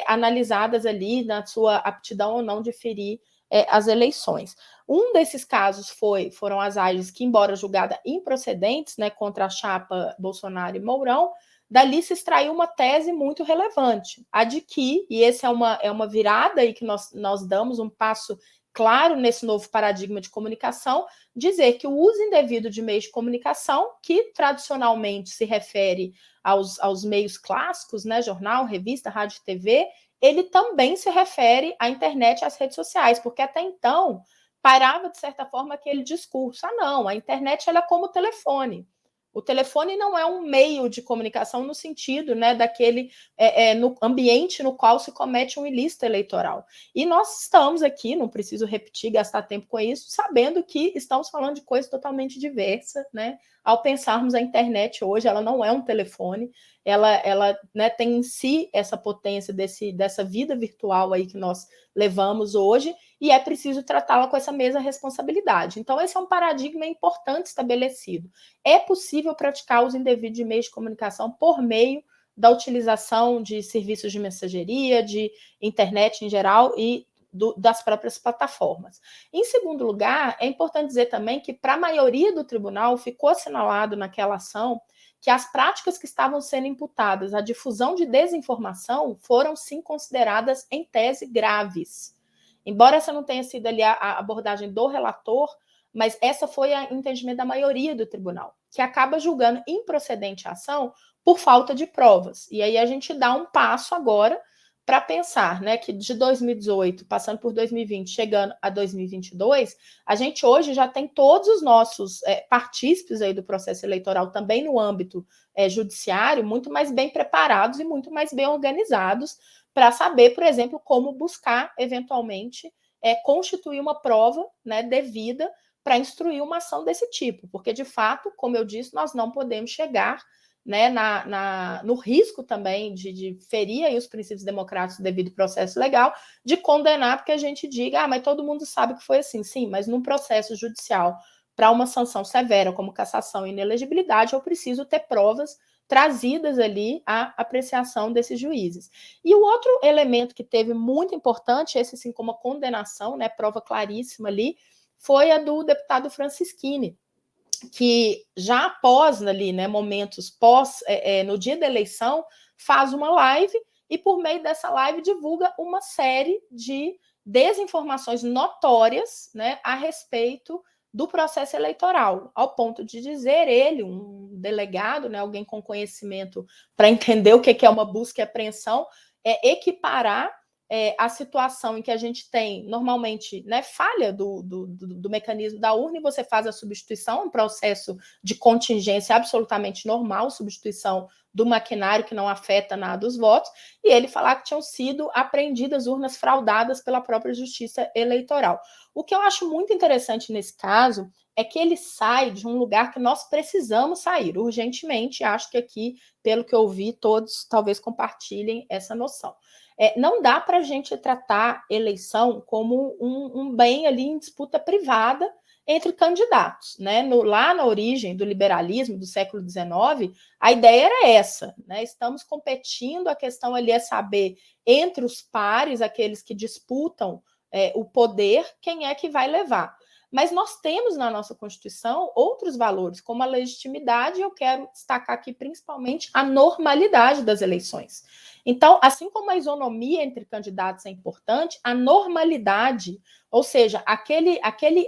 analisadas ali na sua aptidão ou não de ferir as eleições. Um desses casos foram as AGEs que, embora julgada improcedentes, né, contra a chapa Bolsonaro e Mourão, dali se extraiu uma tese muito relevante, a de que, e essa é uma virada aí que nós damos, um passo claro nesse novo paradigma de comunicação, dizer que o uso indevido de meios de comunicação, que tradicionalmente se refere aos meios clássicos, né, jornal, revista, rádio, TV, ele também se refere à internet e às redes sociais, porque até então parava, de certa forma, aquele discurso, não, a internet ela é como o telefone. O telefone não é um meio de comunicação no sentido, né, daquele no ambiente no qual se comete um ilícito eleitoral. E nós estamos aqui, não preciso repetir, gastar tempo com isso, sabendo que estamos falando de coisa totalmente diversa, né? Ao pensarmos a internet hoje, ela não é um telefone, ela né, tem em si essa potência dessa vida virtual aí que nós levamos hoje, e é preciso tratá-la com essa mesma responsabilidade. Então, esse é um paradigma importante estabelecido. É possível praticar o uso indevido de meios de comunicação por meio da utilização de serviços de mensageria, de internet em geral e das próprias plataformas. Em segundo lugar, é importante dizer também que, para a maioria do tribunal, ficou assinalado naquela ação que as práticas que estavam sendo imputadas à difusão de desinformação foram, sim, consideradas, em tese, graves. Embora essa não tenha sido ali a abordagem do relator, mas essa foi o entendimento da maioria do tribunal, que acaba julgando improcedente a ação por falta de provas. E aí a gente dá um passo agora para pensar, né, que de 2018, passando por 2020, chegando a 2022, a gente hoje já tem todos os nossos partícipes aí do processo eleitoral também no âmbito judiciário muito mais bem preparados e muito mais bem organizados para saber, por exemplo, como buscar, eventualmente, constituir uma prova, né, devida para instruir uma ação desse tipo, porque, de fato, como eu disse, nós não podemos chegar, né, no risco também de ferir aí os princípios democráticos devido ao processo legal, de condenar porque a gente diga, mas todo mundo sabe que foi assim. Sim, mas num processo judicial, para uma sanção severa como cassação e inelegibilidade, eu preciso ter provas trazidas ali à apreciação desses juízes. E o outro elemento que teve muito importante, esse sim como a condenação, né, prova claríssima ali, foi a do deputado Francisquini, que já após ali, né, momentos pós, no dia da eleição, faz uma live e por meio dessa live divulga uma série de desinformações notórias, né, a respeito do processo eleitoral, ao ponto de dizer ele, um delegado, né, alguém com conhecimento para entender o que é uma busca e apreensão, equiparar a situação em que a gente tem, normalmente, né, falha do mecanismo da urna, e você faz a substituição, um processo de contingência absolutamente normal, substituição do maquinário que não afeta nada os votos, e ele falar que tinham sido apreendidas urnas fraudadas pela própria Justiça Eleitoral. O que eu acho muito interessante nesse caso é que ele sai de um lugar que nós precisamos sair urgentemente, acho que aqui, pelo que eu vi, todos talvez compartilhem essa noção. Não dá para a gente tratar eleição como um bem ali em disputa privada entre candidatos, né? Lá na origem do liberalismo do século XIX, a ideia era essa, né? Estamos competindo, a questão ali é saber entre os pares, aqueles que disputam o poder, quem é que vai levar. Mas nós temos na nossa Constituição outros valores, como a legitimidade, e eu quero destacar aqui principalmente a normalidade das eleições. Então, assim como a isonomia entre candidatos é importante, a normalidade, ou seja, aquele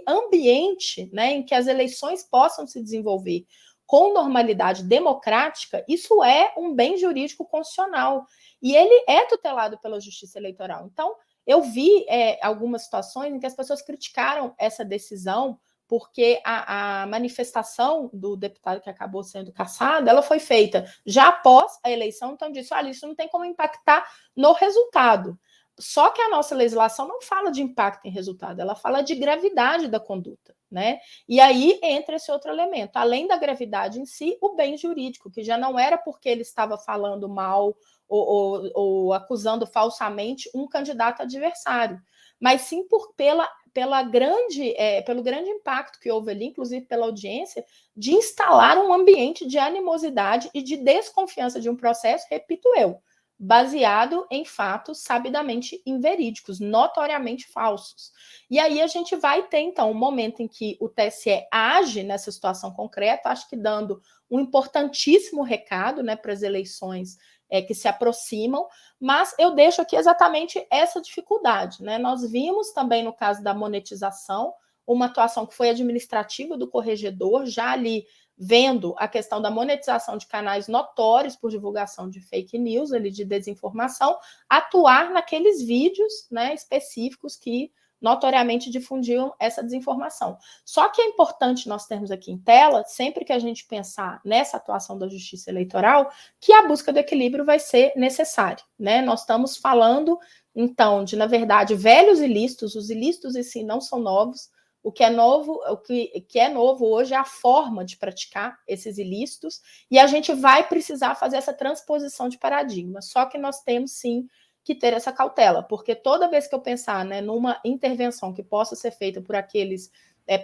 ambiente, né, em que as eleições possam se desenvolver com normalidade democrática, isso é um bem jurídico constitucional. E ele é tutelado pela Justiça Eleitoral. Então, eu vi algumas situações em que as pessoas criticaram essa decisão, porque a manifestação do deputado que acabou sendo cassado, ela foi feita já após a eleição, então disse, olha, isso não tem como impactar no resultado. Só que a nossa legislação não fala de impacto em resultado, ela fala de gravidade da conduta, né? E aí entra esse outro elemento, além da gravidade em si, o bem jurídico, que já não era porque ele estava falando mal ou acusando falsamente um candidato adversário, mas sim pelo grande impacto que houve ali, inclusive pela audiência, de instalar um ambiente de animosidade e de desconfiança de um processo, repito eu, baseado em fatos sabidamente inverídicos, notoriamente falsos. E aí a gente vai ter, então, um momento em que o TSE age nessa situação concreta, acho que dando um importantíssimo recado, né, para as eleições que se aproximam, mas eu deixo aqui exatamente essa dificuldade, né? Nós vimos também no caso da monetização, uma atuação que foi administrativa do corregedor, já ali vendo a questão da monetização de canais notórios por divulgação de fake news, ali de desinformação, atuar naqueles vídeos, né, específicos que notoriamente difundiam essa desinformação. Só que é importante nós termos aqui em tela, sempre que a gente pensar nessa atuação da Justiça Eleitoral, que a busca do equilíbrio vai ser necessária, né? Nós estamos falando, então, de, na verdade, velhos ilícitos, os ilícitos em si não são novos, o que é novo hoje é a forma de praticar esses ilícitos, e a gente vai precisar fazer essa transposição de paradigma. Só que nós temos, sim, que ter essa cautela, porque toda vez que eu pensar, né, numa intervenção que possa ser feita por aqueles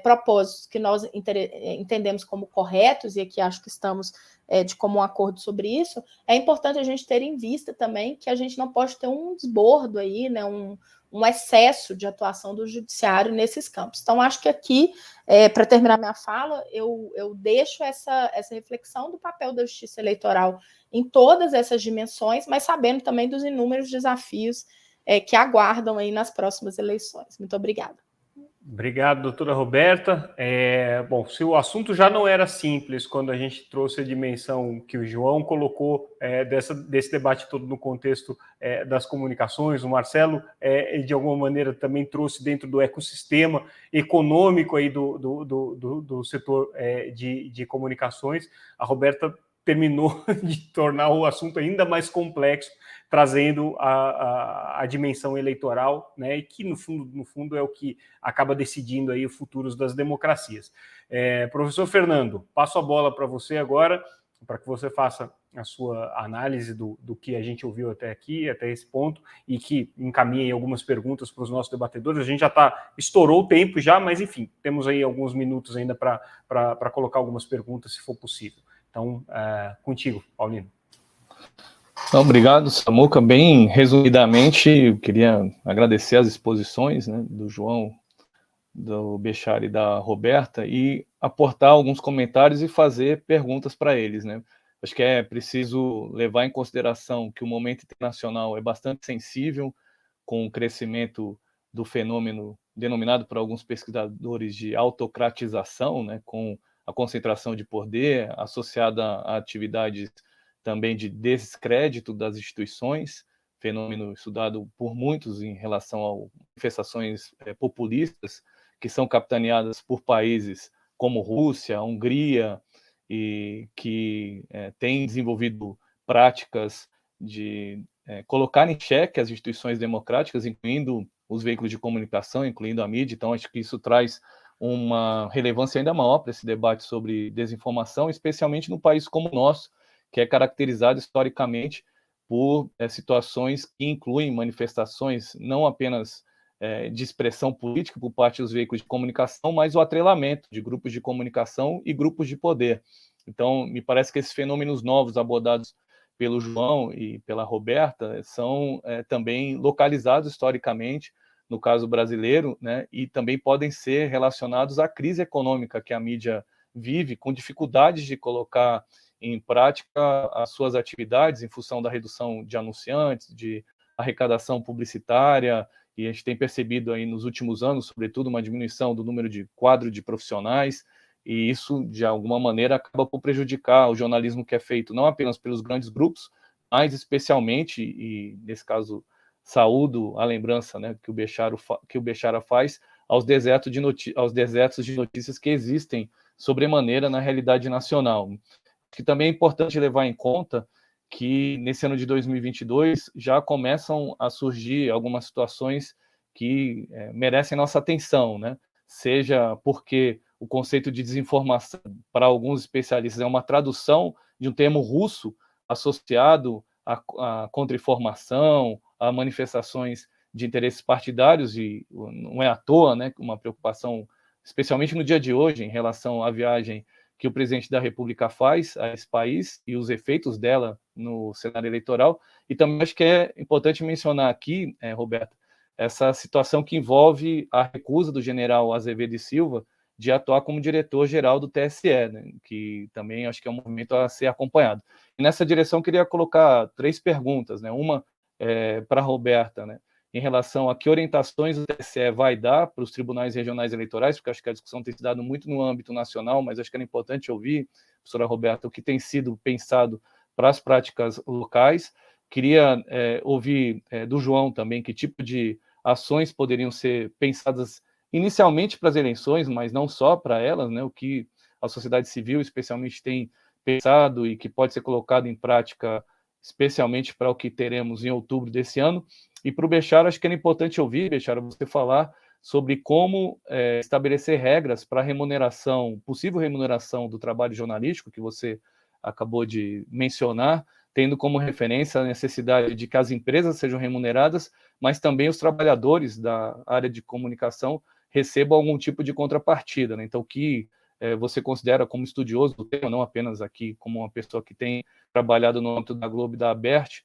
propósitos que nós entendemos como corretos, e aqui acho que estamos de comum acordo sobre isso, é importante a gente ter em vista também que a gente não pode ter um desbordo aí, né, um excesso de atuação do judiciário nesses campos. Então, acho que aqui, para terminar minha fala, eu deixo essa reflexão do papel da Justiça Eleitoral em todas essas dimensões, mas sabendo também dos inúmeros desafios que aguardam aí nas próximas eleições. Muito obrigada. Obrigado, doutora Roberta. Bom, se o assunto já não era simples quando a gente trouxe a dimensão que o João colocou desse debate todo no contexto das comunicações, o Marcelo, de alguma maneira, também trouxe dentro do ecossistema econômico aí do setor de comunicações, a Roberta terminou de tornar o assunto ainda mais complexo, trazendo a dimensão eleitoral, né, e que, no fundo, é o que acaba decidindo aí os futuros das democracias. Professor Fernando, passo a bola para você agora, para que você faça a sua análise do que a gente ouviu até aqui, até esse ponto, e que encaminhe algumas perguntas para os nossos debatedores. A gente já estourou o tempo já, mas, enfim, temos aí alguns minutos ainda para colocar algumas perguntas, se for possível. Então, contigo, Paulino. Obrigado, Samuca. Bem resumidamente, eu queria agradecer as exposições, né, do João, do Bechara e da Roberta, e aportar alguns comentários e fazer perguntas para eles, né? Acho que é preciso levar em consideração que o momento internacional é bastante sensível com o crescimento do fenômeno denominado por alguns pesquisadores de autocratização, né, com a concentração de poder associada a atividades também de descrédito das instituições fenômeno estudado por muitos em relação a manifestações populistas, que são capitaneadas por países como Rússia, Hungria, e que têm desenvolvido práticas de colocar em xeque as instituições democráticas, incluindo os veículos de comunicação, incluindo a mídia. Então, acho que isso traz uma relevância ainda maior para esse debate sobre desinformação, especialmente num país como o nosso, que é caracterizado historicamente por situações que incluem manifestações não apenas de expressão política por parte dos veículos de comunicação, mas o atrelamento de grupos de comunicação e grupos de poder. Então, me parece que esses fenômenos novos abordados pelo João e pela Roberta são também localizados historicamente, no caso brasileiro, né, e também podem ser relacionados à crise econômica que a mídia vive, com dificuldades de colocar em prática as suas atividades em função da redução de anunciantes, de arrecadação publicitária, e a gente tem percebido aí nos últimos anos, sobretudo, uma diminuição do número de quadro de profissionais, e isso, de alguma maneira, acaba por prejudicar o jornalismo que é feito não apenas pelos grandes grupos, mas especialmente, e nesse caso saúdo a lembrança, né, que o Bechara faz aos desertos de notícias que existem sobremaneira na realidade nacional. Que também é importante levar em conta que nesse ano de 2022 já começam a surgir algumas situações que merecem nossa atenção, né? Seja porque o conceito de desinformação, para alguns especialistas, é uma tradução de um termo russo associado à contra-informação, a manifestações de interesses partidários, e não é à toa, né, uma preocupação, especialmente no dia de hoje, em relação à viagem que o presidente da República faz a esse país e os efeitos dela no cenário eleitoral. E também acho que é importante mencionar aqui, Roberto, essa situação que envolve a recusa do general Azevedo e Silva de atuar como diretor-geral do TSE, né, que também acho que é um movimento a ser acompanhado. E nessa direção, queria colocar 3 perguntas, né? Uma para a Roberta, né, em relação a que orientações o TSE vai dar para os tribunais regionais eleitorais, porque acho que a discussão tem se dado muito no âmbito nacional, mas acho que era importante ouvir, professora Roberta, o que tem sido pensado para as práticas locais. Queria ouvir do João também que tipo de ações poderiam ser pensadas inicialmente para as eleições, mas não só para elas, né, o que a sociedade civil especialmente tem pensado e que pode ser colocado em prática especialmente para o que teremos em outubro desse ano. E para o Bechara, acho que era importante ouvir, Bechara, você falar sobre como estabelecer regras para remuneração, possível remuneração do trabalho jornalístico, que você acabou de mencionar, tendo como referência a necessidade de que as empresas sejam remuneradas, mas também os trabalhadores da área de comunicação recebam algum tipo de contrapartida, né? Então, o que você considera como estudioso do tema, não apenas aqui como uma pessoa que tem trabalhado no âmbito da Globo e da Abert,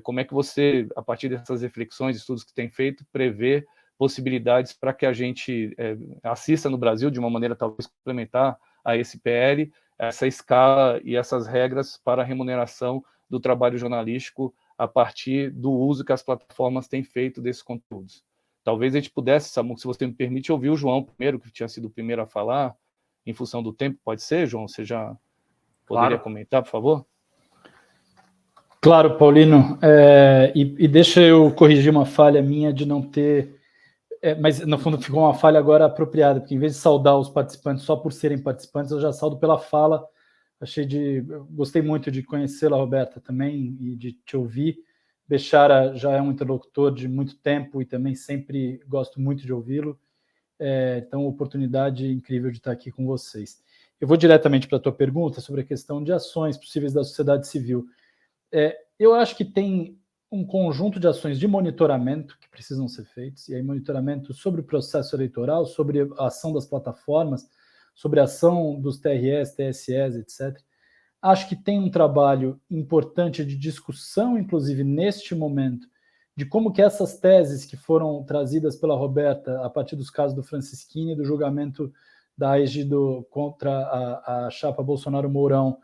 como é que você, a partir dessas reflexões, estudos que tem feito, prevê possibilidades para que a gente assista no Brasil, de uma maneira talvez complementar a esse PL, essa escala e essas regras para a remuneração do trabalho jornalístico a partir do uso que as plataformas têm feito desses conteúdos? Talvez a gente pudesse, Samu, se você me permite, ouvir o João primeiro, que tinha sido o primeiro a falar, em função do tempo, pode ser, João? Você já poderia comentar, por favor? Claro, Paulino, e deixa eu corrigir uma falha minha de não ter, mas no fundo ficou uma falha agora apropriada, porque em vez de saudar os participantes só por serem participantes, eu já saldo pela fala. Gostei muito de conhecê-la, Roberta, também, e de te ouvir. Bechara já é um interlocutor de muito tempo e também sempre gosto muito de ouvi-lo. Então, oportunidade incrível de estar aqui com vocês. Eu vou diretamente para a tua pergunta sobre a questão de ações possíveis da sociedade civil. Eu acho que tem um conjunto de ações de monitoramento que precisam ser feitos, e aí monitoramento sobre o processo eleitoral, sobre a ação das plataformas, sobre a ação dos TREs, TSEs, etc. Acho que tem um trabalho importante de discussão, inclusive neste momento, de como que essas teses que foram trazidas pela Roberta a partir dos casos do Francisquini e do julgamento da AEG contra a chapa Bolsonaro-Mourão,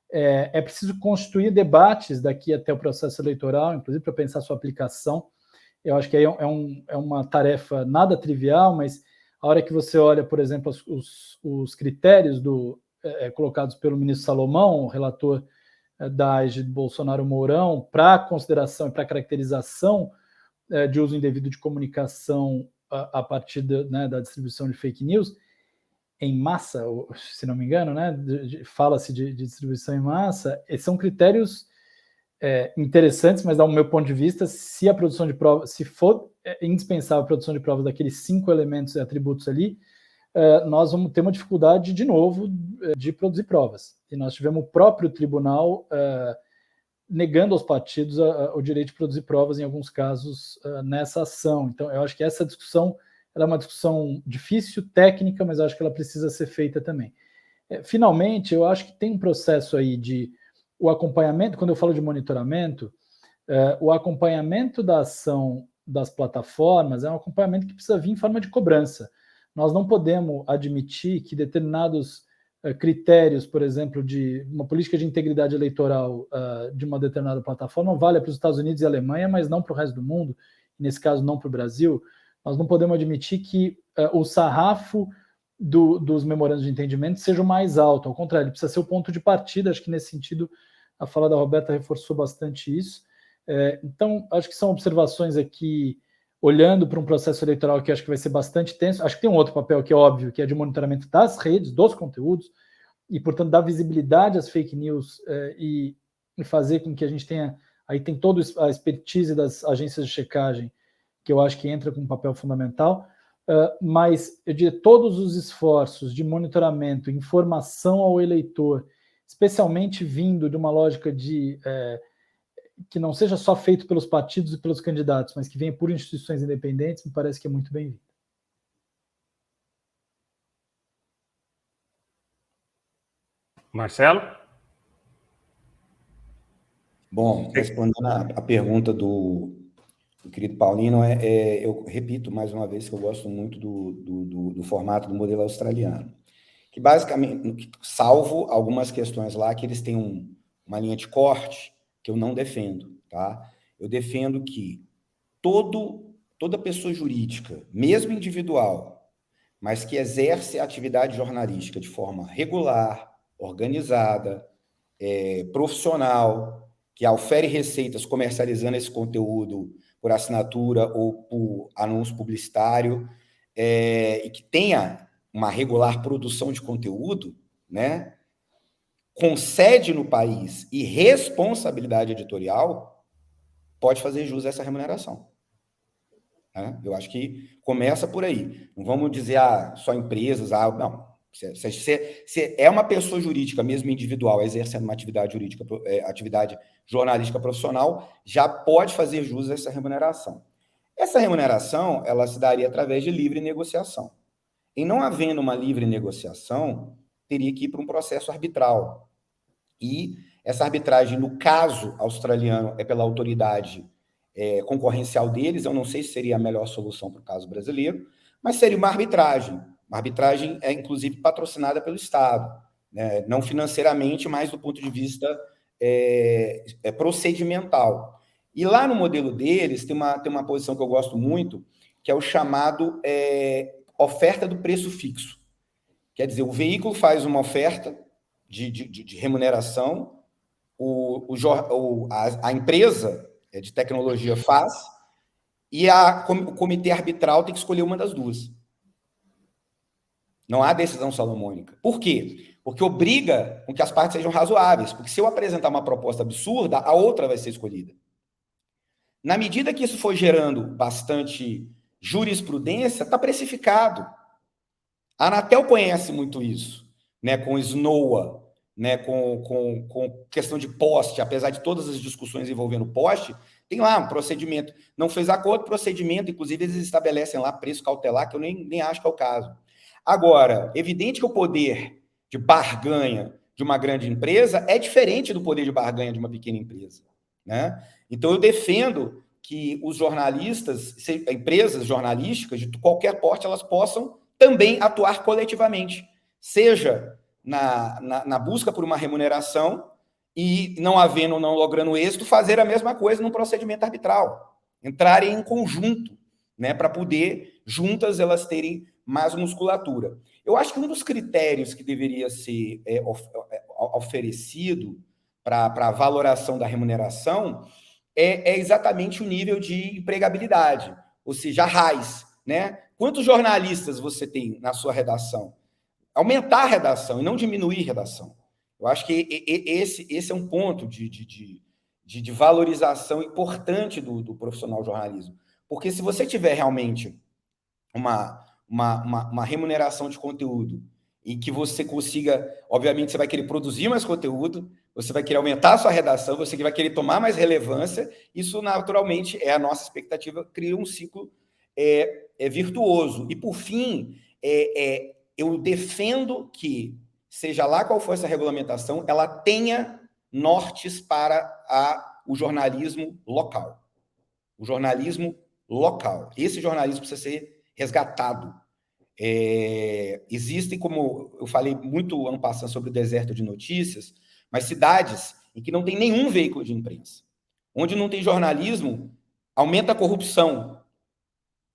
é preciso constituir debates daqui até o processo eleitoral, inclusive para pensar sua aplicação. Eu acho que aí é uma tarefa nada trivial, mas a hora que você olha, por exemplo, os critérios colocados pelo ministro Salomão, o relator da AGE Bolsonaro Mourão para consideração e para caracterização de uso indevido de comunicação a partir da distribuição de fake news em massa, se não me engano, né? Fala-se de distribuição em massa, são critérios interessantes, mas, do meu ponto de vista, se a produção de provas, se for indispensável a produção de provas daqueles 5 elementos e atributos ali, nós vamos ter uma dificuldade, de novo, de produzir provas. E nós tivemos o próprio tribunal negando aos partidos o direito de produzir provas, em alguns casos, nessa ação. Então, eu acho que essa discussão ela é uma discussão difícil, técnica, mas eu acho que ela precisa ser feita também. Finalmente, eu acho que tem um processo aí de o acompanhamento, quando eu falo de monitoramento, o acompanhamento da ação das plataformas é um acompanhamento que precisa vir em forma de cobrança. Nós não podemos admitir que determinados critérios, por exemplo, de uma política de integridade eleitoral de uma determinada plataforma vale para os Estados Unidos e Alemanha, mas não para o resto do mundo, nesse caso não para o Brasil. Nós não podemos admitir que o sarrafo dos memorandos de entendimento seja o mais alto, ao contrário, ele precisa ser o ponto de partida. Acho que nesse sentido a fala da Roberta reforçou bastante isso. Então, acho que são observações aqui, olhando para um processo eleitoral que acho que vai ser bastante tenso. Acho que tem um outro papel que é óbvio, que é de monitoramento das redes, dos conteúdos, e, portanto, dar visibilidade às fake news e fazer com que a gente tenha... Aí tem toda a expertise das agências de checagem, que eu acho que entra com um papel fundamental, mas eu diria todos os esforços de monitoramento, informação ao eleitor, especialmente vindo de uma lógica de que não seja só feito pelos partidos e pelos candidatos, mas que venha por instituições independentes, me parece que é muito bem-vindo. Marcelo? Bom, respondendo a pergunta do querido Paulino, eu repito mais uma vez que eu gosto muito do formato do modelo australiano, que basicamente, salvo algumas questões lá, que eles têm uma linha de corte que eu não defendo, tá? Eu defendo que toda pessoa jurídica, mesmo individual, mas que exerce a atividade jornalística de forma regular, organizada, profissional, que ofere receitas comercializando esse conteúdo por assinatura ou por anúncio publicitário, e que tenha uma regular produção de conteúdo, né, com sede no país e responsabilidade editorial, pode fazer jus a essa remuneração. Eu acho que começa por aí. Não vamos dizer só empresas, não. Se é uma pessoa jurídica, mesmo individual, exercendo uma atividade jurídica, atividade jornalística profissional, já pode fazer jus a essa remuneração. Essa remuneração, ela se daria através de livre negociação. Em não havendo uma livre negociação, teria que ir para um processo arbitral. E essa arbitragem, no caso australiano, é pela autoridade concorrencial deles. Eu não sei se seria a melhor solução para o caso brasileiro, mas seria uma arbitragem. Uma arbitragem inclusive, patrocinada pelo Estado, né? Não financeiramente, mas do ponto de vista procedimental. E lá no modelo deles, tem uma posição que eu gosto muito, que é o chamado oferta do preço fixo. Quer dizer, o veículo faz uma oferta de remuneração, a empresa de tecnologia faz, e o comitê arbitral tem que escolher uma das duas. Não há decisão salomônica. Por quê? Porque obriga com que as partes sejam razoáveis, porque se eu apresentar uma proposta absurda, a outra vai ser escolhida. Na medida que isso for gerando bastante jurisprudência, está precificado. A Anatel conhece muito isso, né, com SNOA, né, com questão de poste, apesar de todas as discussões envolvendo poste, tem lá um procedimento. Não fez acordo, procedimento, inclusive eles estabelecem lá preço cautelar, que eu nem acho que é o caso. Agora, evidente que o poder de barganha de uma grande empresa é diferente do poder de barganha de uma pequena empresa, né? Então, eu defendo que os jornalistas, empresas jornalísticas de qualquer porte, elas possam também atuar coletivamente, seja na busca por uma remuneração e, não havendo ou não logrando êxito, fazer a mesma coisa num procedimento arbitral, entrarem em conjunto, né, para poder, juntas, elas terem mais musculatura. Eu acho que um dos critérios que deveria ser oferecido a valoração da remuneração é exatamente o nível de empregabilidade, ou seja, a RAIS, né? Quantos jornalistas você tem na sua redação? Aumentar a redação e não diminuir a redação. Eu acho que esse é um ponto de valorização importante do profissional jornalismo. Porque se você tiver realmente uma remuneração de conteúdo e que você consiga, obviamente, você vai querer produzir mais conteúdo, você vai querer aumentar a sua redação, você vai querer tomar mais relevância, isso naturalmente é a nossa expectativa, cria um ciclo virtuoso. E, por fim, eu defendo que, seja lá qual for essa regulamentação, ela tenha nortes para o jornalismo local. O jornalismo local. Esse jornalismo precisa ser resgatado. Existem, como eu falei muito ano passado sobre o deserto de notícias, mas cidades em que não tem nenhum veículo de imprensa. Onde não tem jornalismo, aumenta a corrupção.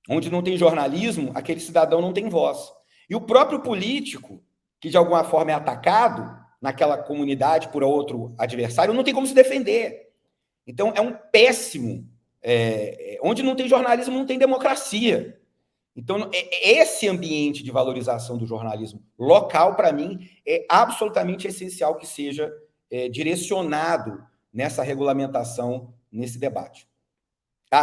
Onde não tem jornalismo, aquele cidadão não tem voz. E o próprio político, que de alguma forma é atacado naquela comunidade por outro adversário, não tem como se defender. Então, é um péssimo... onde não tem jornalismo, não tem democracia. Então, esse ambiente de valorização do jornalismo local, para mim, é absolutamente essencial que seja direcionado nessa regulamentação, nesse debate.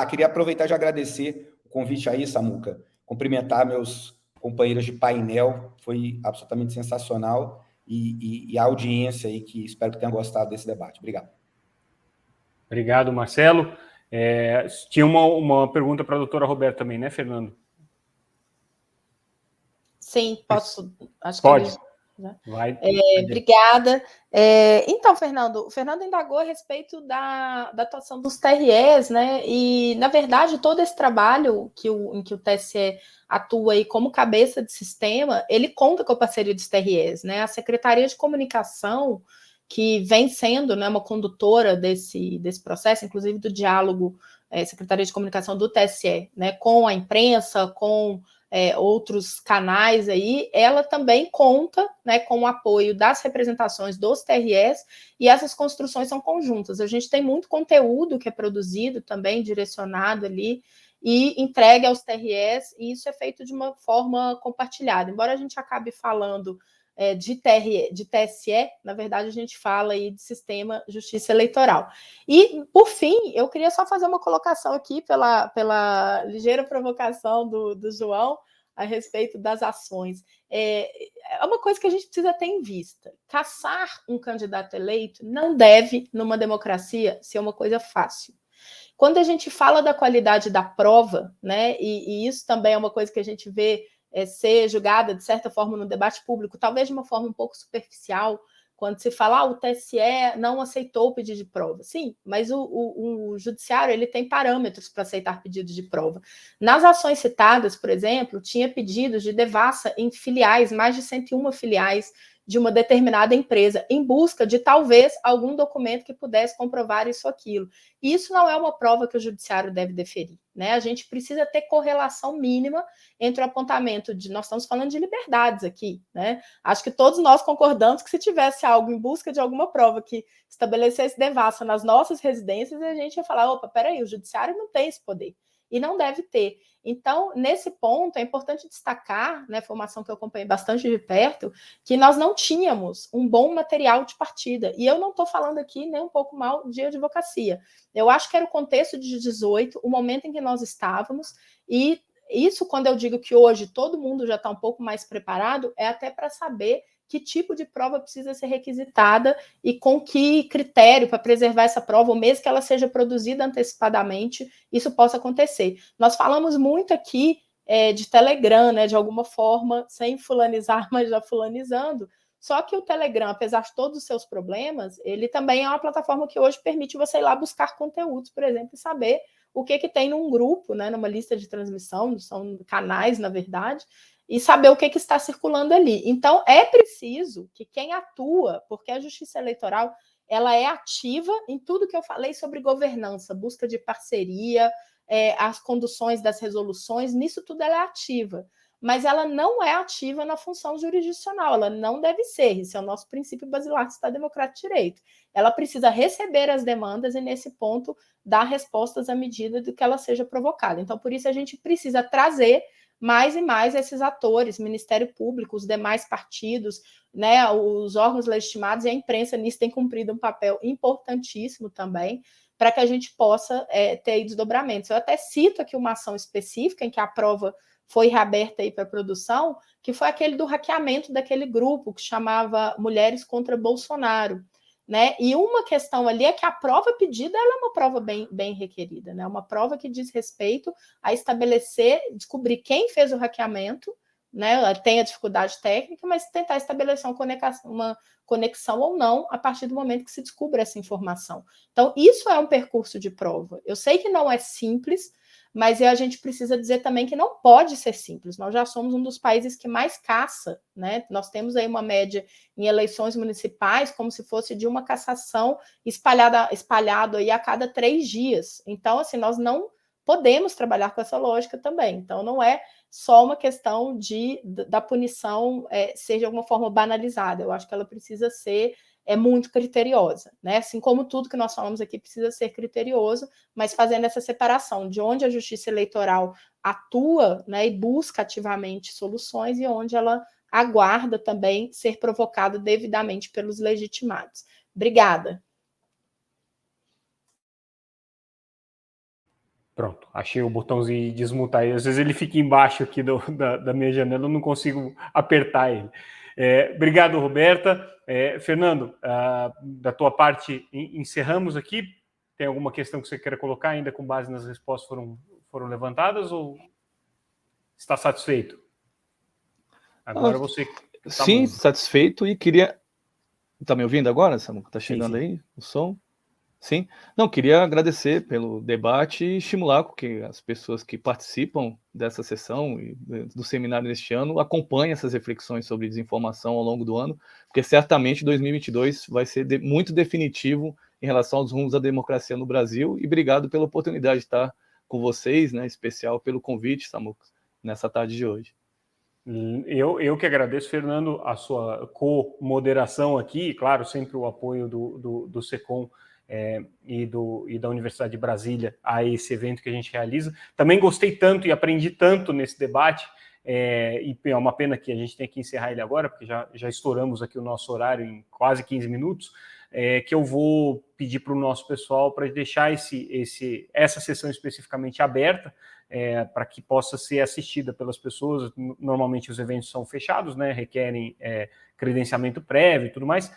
Queria aproveitar e já agradecer o convite aí, Samuca, cumprimentar meus companheiros de painel, foi absolutamente sensacional, e a audiência aí, que espero que tenha gostado desse debate. Obrigado. Obrigado, Marcelo. Tinha uma pergunta para a doutora Roberta também, né, Fernando? Sim, posso. Acho Pode. Que Vai. Obrigada. Então, o Fernando indagou a respeito da atuação dos TREs, né? E, na verdade, todo esse trabalho em que o TSE atua aí como cabeça de sistema, ele conta com a parceria dos TREs, né? A Secretaria de Comunicação, que vem sendo, né, uma condutora desse processo, inclusive do diálogo Secretaria de Comunicação do TSE, né, com a imprensa, com outros canais aí, ela também conta, né, com o apoio das representações dos TREs, e essas construções são conjuntas. A gente tem muito conteúdo que é produzido também, direcionado ali, e entregue aos TREs, e isso é feito de uma forma compartilhada. Embora a gente acabe falando de TSE, na verdade a gente fala aí de sistema justiça eleitoral. E, por fim, eu queria só fazer uma colocação aqui pela ligeira provocação do João a respeito das ações. É uma coisa que a gente precisa ter em vista. Caçar um candidato eleito não deve, numa democracia, ser uma coisa fácil. Quando a gente fala da qualidade da prova, né, e isso também é uma coisa que a gente vê ser julgada, de certa forma, no debate público, talvez de uma forma um pouco superficial, quando se fala, o TSE não aceitou o pedido de prova. Sim, mas o judiciário ele tem parâmetros para aceitar pedidos de prova. Nas ações citadas, por exemplo, tinha pedidos de devassa em filiais, mais de 101 filiais de uma determinada empresa, em busca de talvez algum documento que pudesse comprovar isso ou aquilo. E isso não é uma prova que o judiciário deve deferir, né? A gente precisa ter correlação mínima entre o apontamento de... Nós estamos falando de liberdades aqui, né? Acho que todos nós concordamos que se tivesse algo em busca de alguma prova que estabelecesse devassa nas nossas residências, a gente ia falar, opa, peraí, o judiciário não tem esse poder. E não deve ter. Então, nesse ponto, é importante destacar, né, formação que eu acompanhei bastante de perto, que nós não tínhamos um bom material de partida. E eu não estou falando aqui nem um pouco mal de advocacia. Eu acho que era o contexto de 18, o momento em que nós estávamos, e isso, quando eu digo que hoje todo mundo já está um pouco mais preparado, é até para saber que tipo de prova precisa ser requisitada e com que critério para preservar essa prova, ou mesmo que ela seja produzida antecipadamente, isso possa acontecer. Nós falamos muito aqui de Telegram, né, de alguma forma, sem fulanizar, mas já fulanizando, só que o Telegram, apesar de todos os seus problemas, ele também é uma plataforma que hoje permite você ir lá buscar conteúdos, por exemplo, e saber o que tem num grupo, né, numa lista de transmissão, são canais, na verdade, e saber o que está circulando ali. Então, é preciso que quem atua, porque a justiça eleitoral ela é ativa em tudo que eu falei sobre governança, busca de parceria, as conduções das resoluções, nisso tudo ela é ativa. mas ela não é ativa na função jurisdicional, ela não deve ser, esse é o nosso princípio basilar do Estado Democrático de Direito. Ela precisa receber as demandas e, nesse ponto, dar respostas à medida do que ela seja provocada. Então, por isso, a gente precisa trazer mais e mais esses atores, Ministério Público, os demais partidos, né, os órgãos legitimados e a imprensa nisso tem cumprido um papel importantíssimo também, para que a gente possa ter desdobramentos. Eu até cito aqui uma ação específica em que a prova foi reaberta aí para produção, que foi aquele do hackeamento daquele grupo que chamava Mulheres contra Bolsonaro, né? E uma questão ali é que a prova pedida ela é uma prova bem requerida, né? Uma prova que diz respeito a estabelecer, descobrir quem fez o hackeamento, né? Ela tem a dificuldade técnica, mas tentar estabelecer uma conexão ou não a partir do momento que se descubra essa informação. Então, isso é um percurso de prova. Eu sei que não é simples, mas a gente precisa dizer também que não pode ser simples. Nós já somos um dos países que mais caça, né? Nós temos aí uma média em eleições municipais como se fosse de uma cassação espalhado aí a cada 3 dias. Então, assim, nós não podemos trabalhar com essa lógica também. Então, não é só uma questão da punição ser de alguma forma banalizada. Eu acho que ela precisa ser muito criteriosa, né? Assim como tudo que nós falamos aqui precisa ser criterioso, mas fazendo essa separação de onde a justiça eleitoral atua, né, e busca ativamente soluções e onde ela aguarda também ser provocada devidamente pelos legitimados. Obrigada. Pronto, achei o botãozinho de desmutar. Às vezes ele fica embaixo aqui da minha janela, eu não consigo apertar ele. Obrigado, Roberta. Fernando, da tua parte, encerramos aqui. Tem alguma questão que você queira colocar ainda com base nas respostas que foram levantadas ou está satisfeito? Agora você... Sim, satisfeito e queria... Está me ouvindo agora, Samuca? Está chegando sim. Aí o som? Sim. Não, queria agradecer pelo debate e estimular que as pessoas que participam dessa sessão e do seminário deste ano acompanhem essas reflexões sobre desinformação ao longo do ano, porque certamente 2022 vai ser muito definitivo em relação aos rumos da democracia no Brasil, e obrigado pela oportunidade de estar com vocês, né, em especial pelo convite, Samuca, nessa tarde de hoje. Eu que agradeço, Fernando, a sua co-moderação aqui, claro, sempre o apoio do SECOM e da Universidade de Brasília a esse evento que a gente realiza. Também gostei tanto e aprendi tanto nesse debate, e é uma pena que a gente tenha que encerrar ele agora, porque já estouramos aqui o nosso horário em quase 15 minutos, que eu vou pedir para o nosso pessoal para deixar essa sessão especificamente aberta, para que possa ser assistida pelas pessoas. Normalmente os eventos são fechados, né, requerem credenciamento prévio e tudo mais.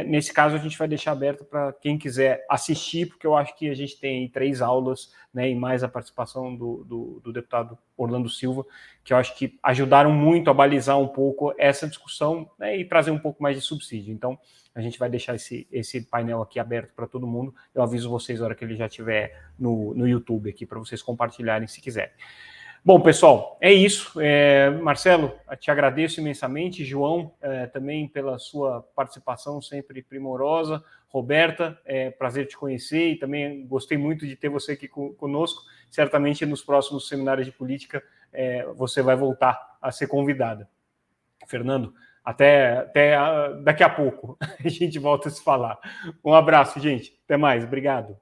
Nesse caso, a gente vai deixar aberto para quem quiser assistir, porque eu acho que a gente tem aí 3 aulas, né, e mais a participação do deputado Orlando Silva, que eu acho que ajudaram muito a balizar um pouco essa discussão, né, e trazer um pouco mais de subsídio. Então, a gente vai deixar esse painel aqui aberto para todo mundo. Eu aviso vocês na hora que ele já estiver no YouTube aqui, para vocês compartilharem se quiserem. Bom, pessoal, é isso. Marcelo, te agradeço imensamente. João, também pela sua participação sempre primorosa. Roberta, prazer te conhecer e também gostei muito de ter você aqui conosco. Certamente nos próximos seminários de política você vai voltar a ser convidada. Fernando, até daqui a pouco a gente volta a se falar. Um abraço, gente. Até mais. Obrigado.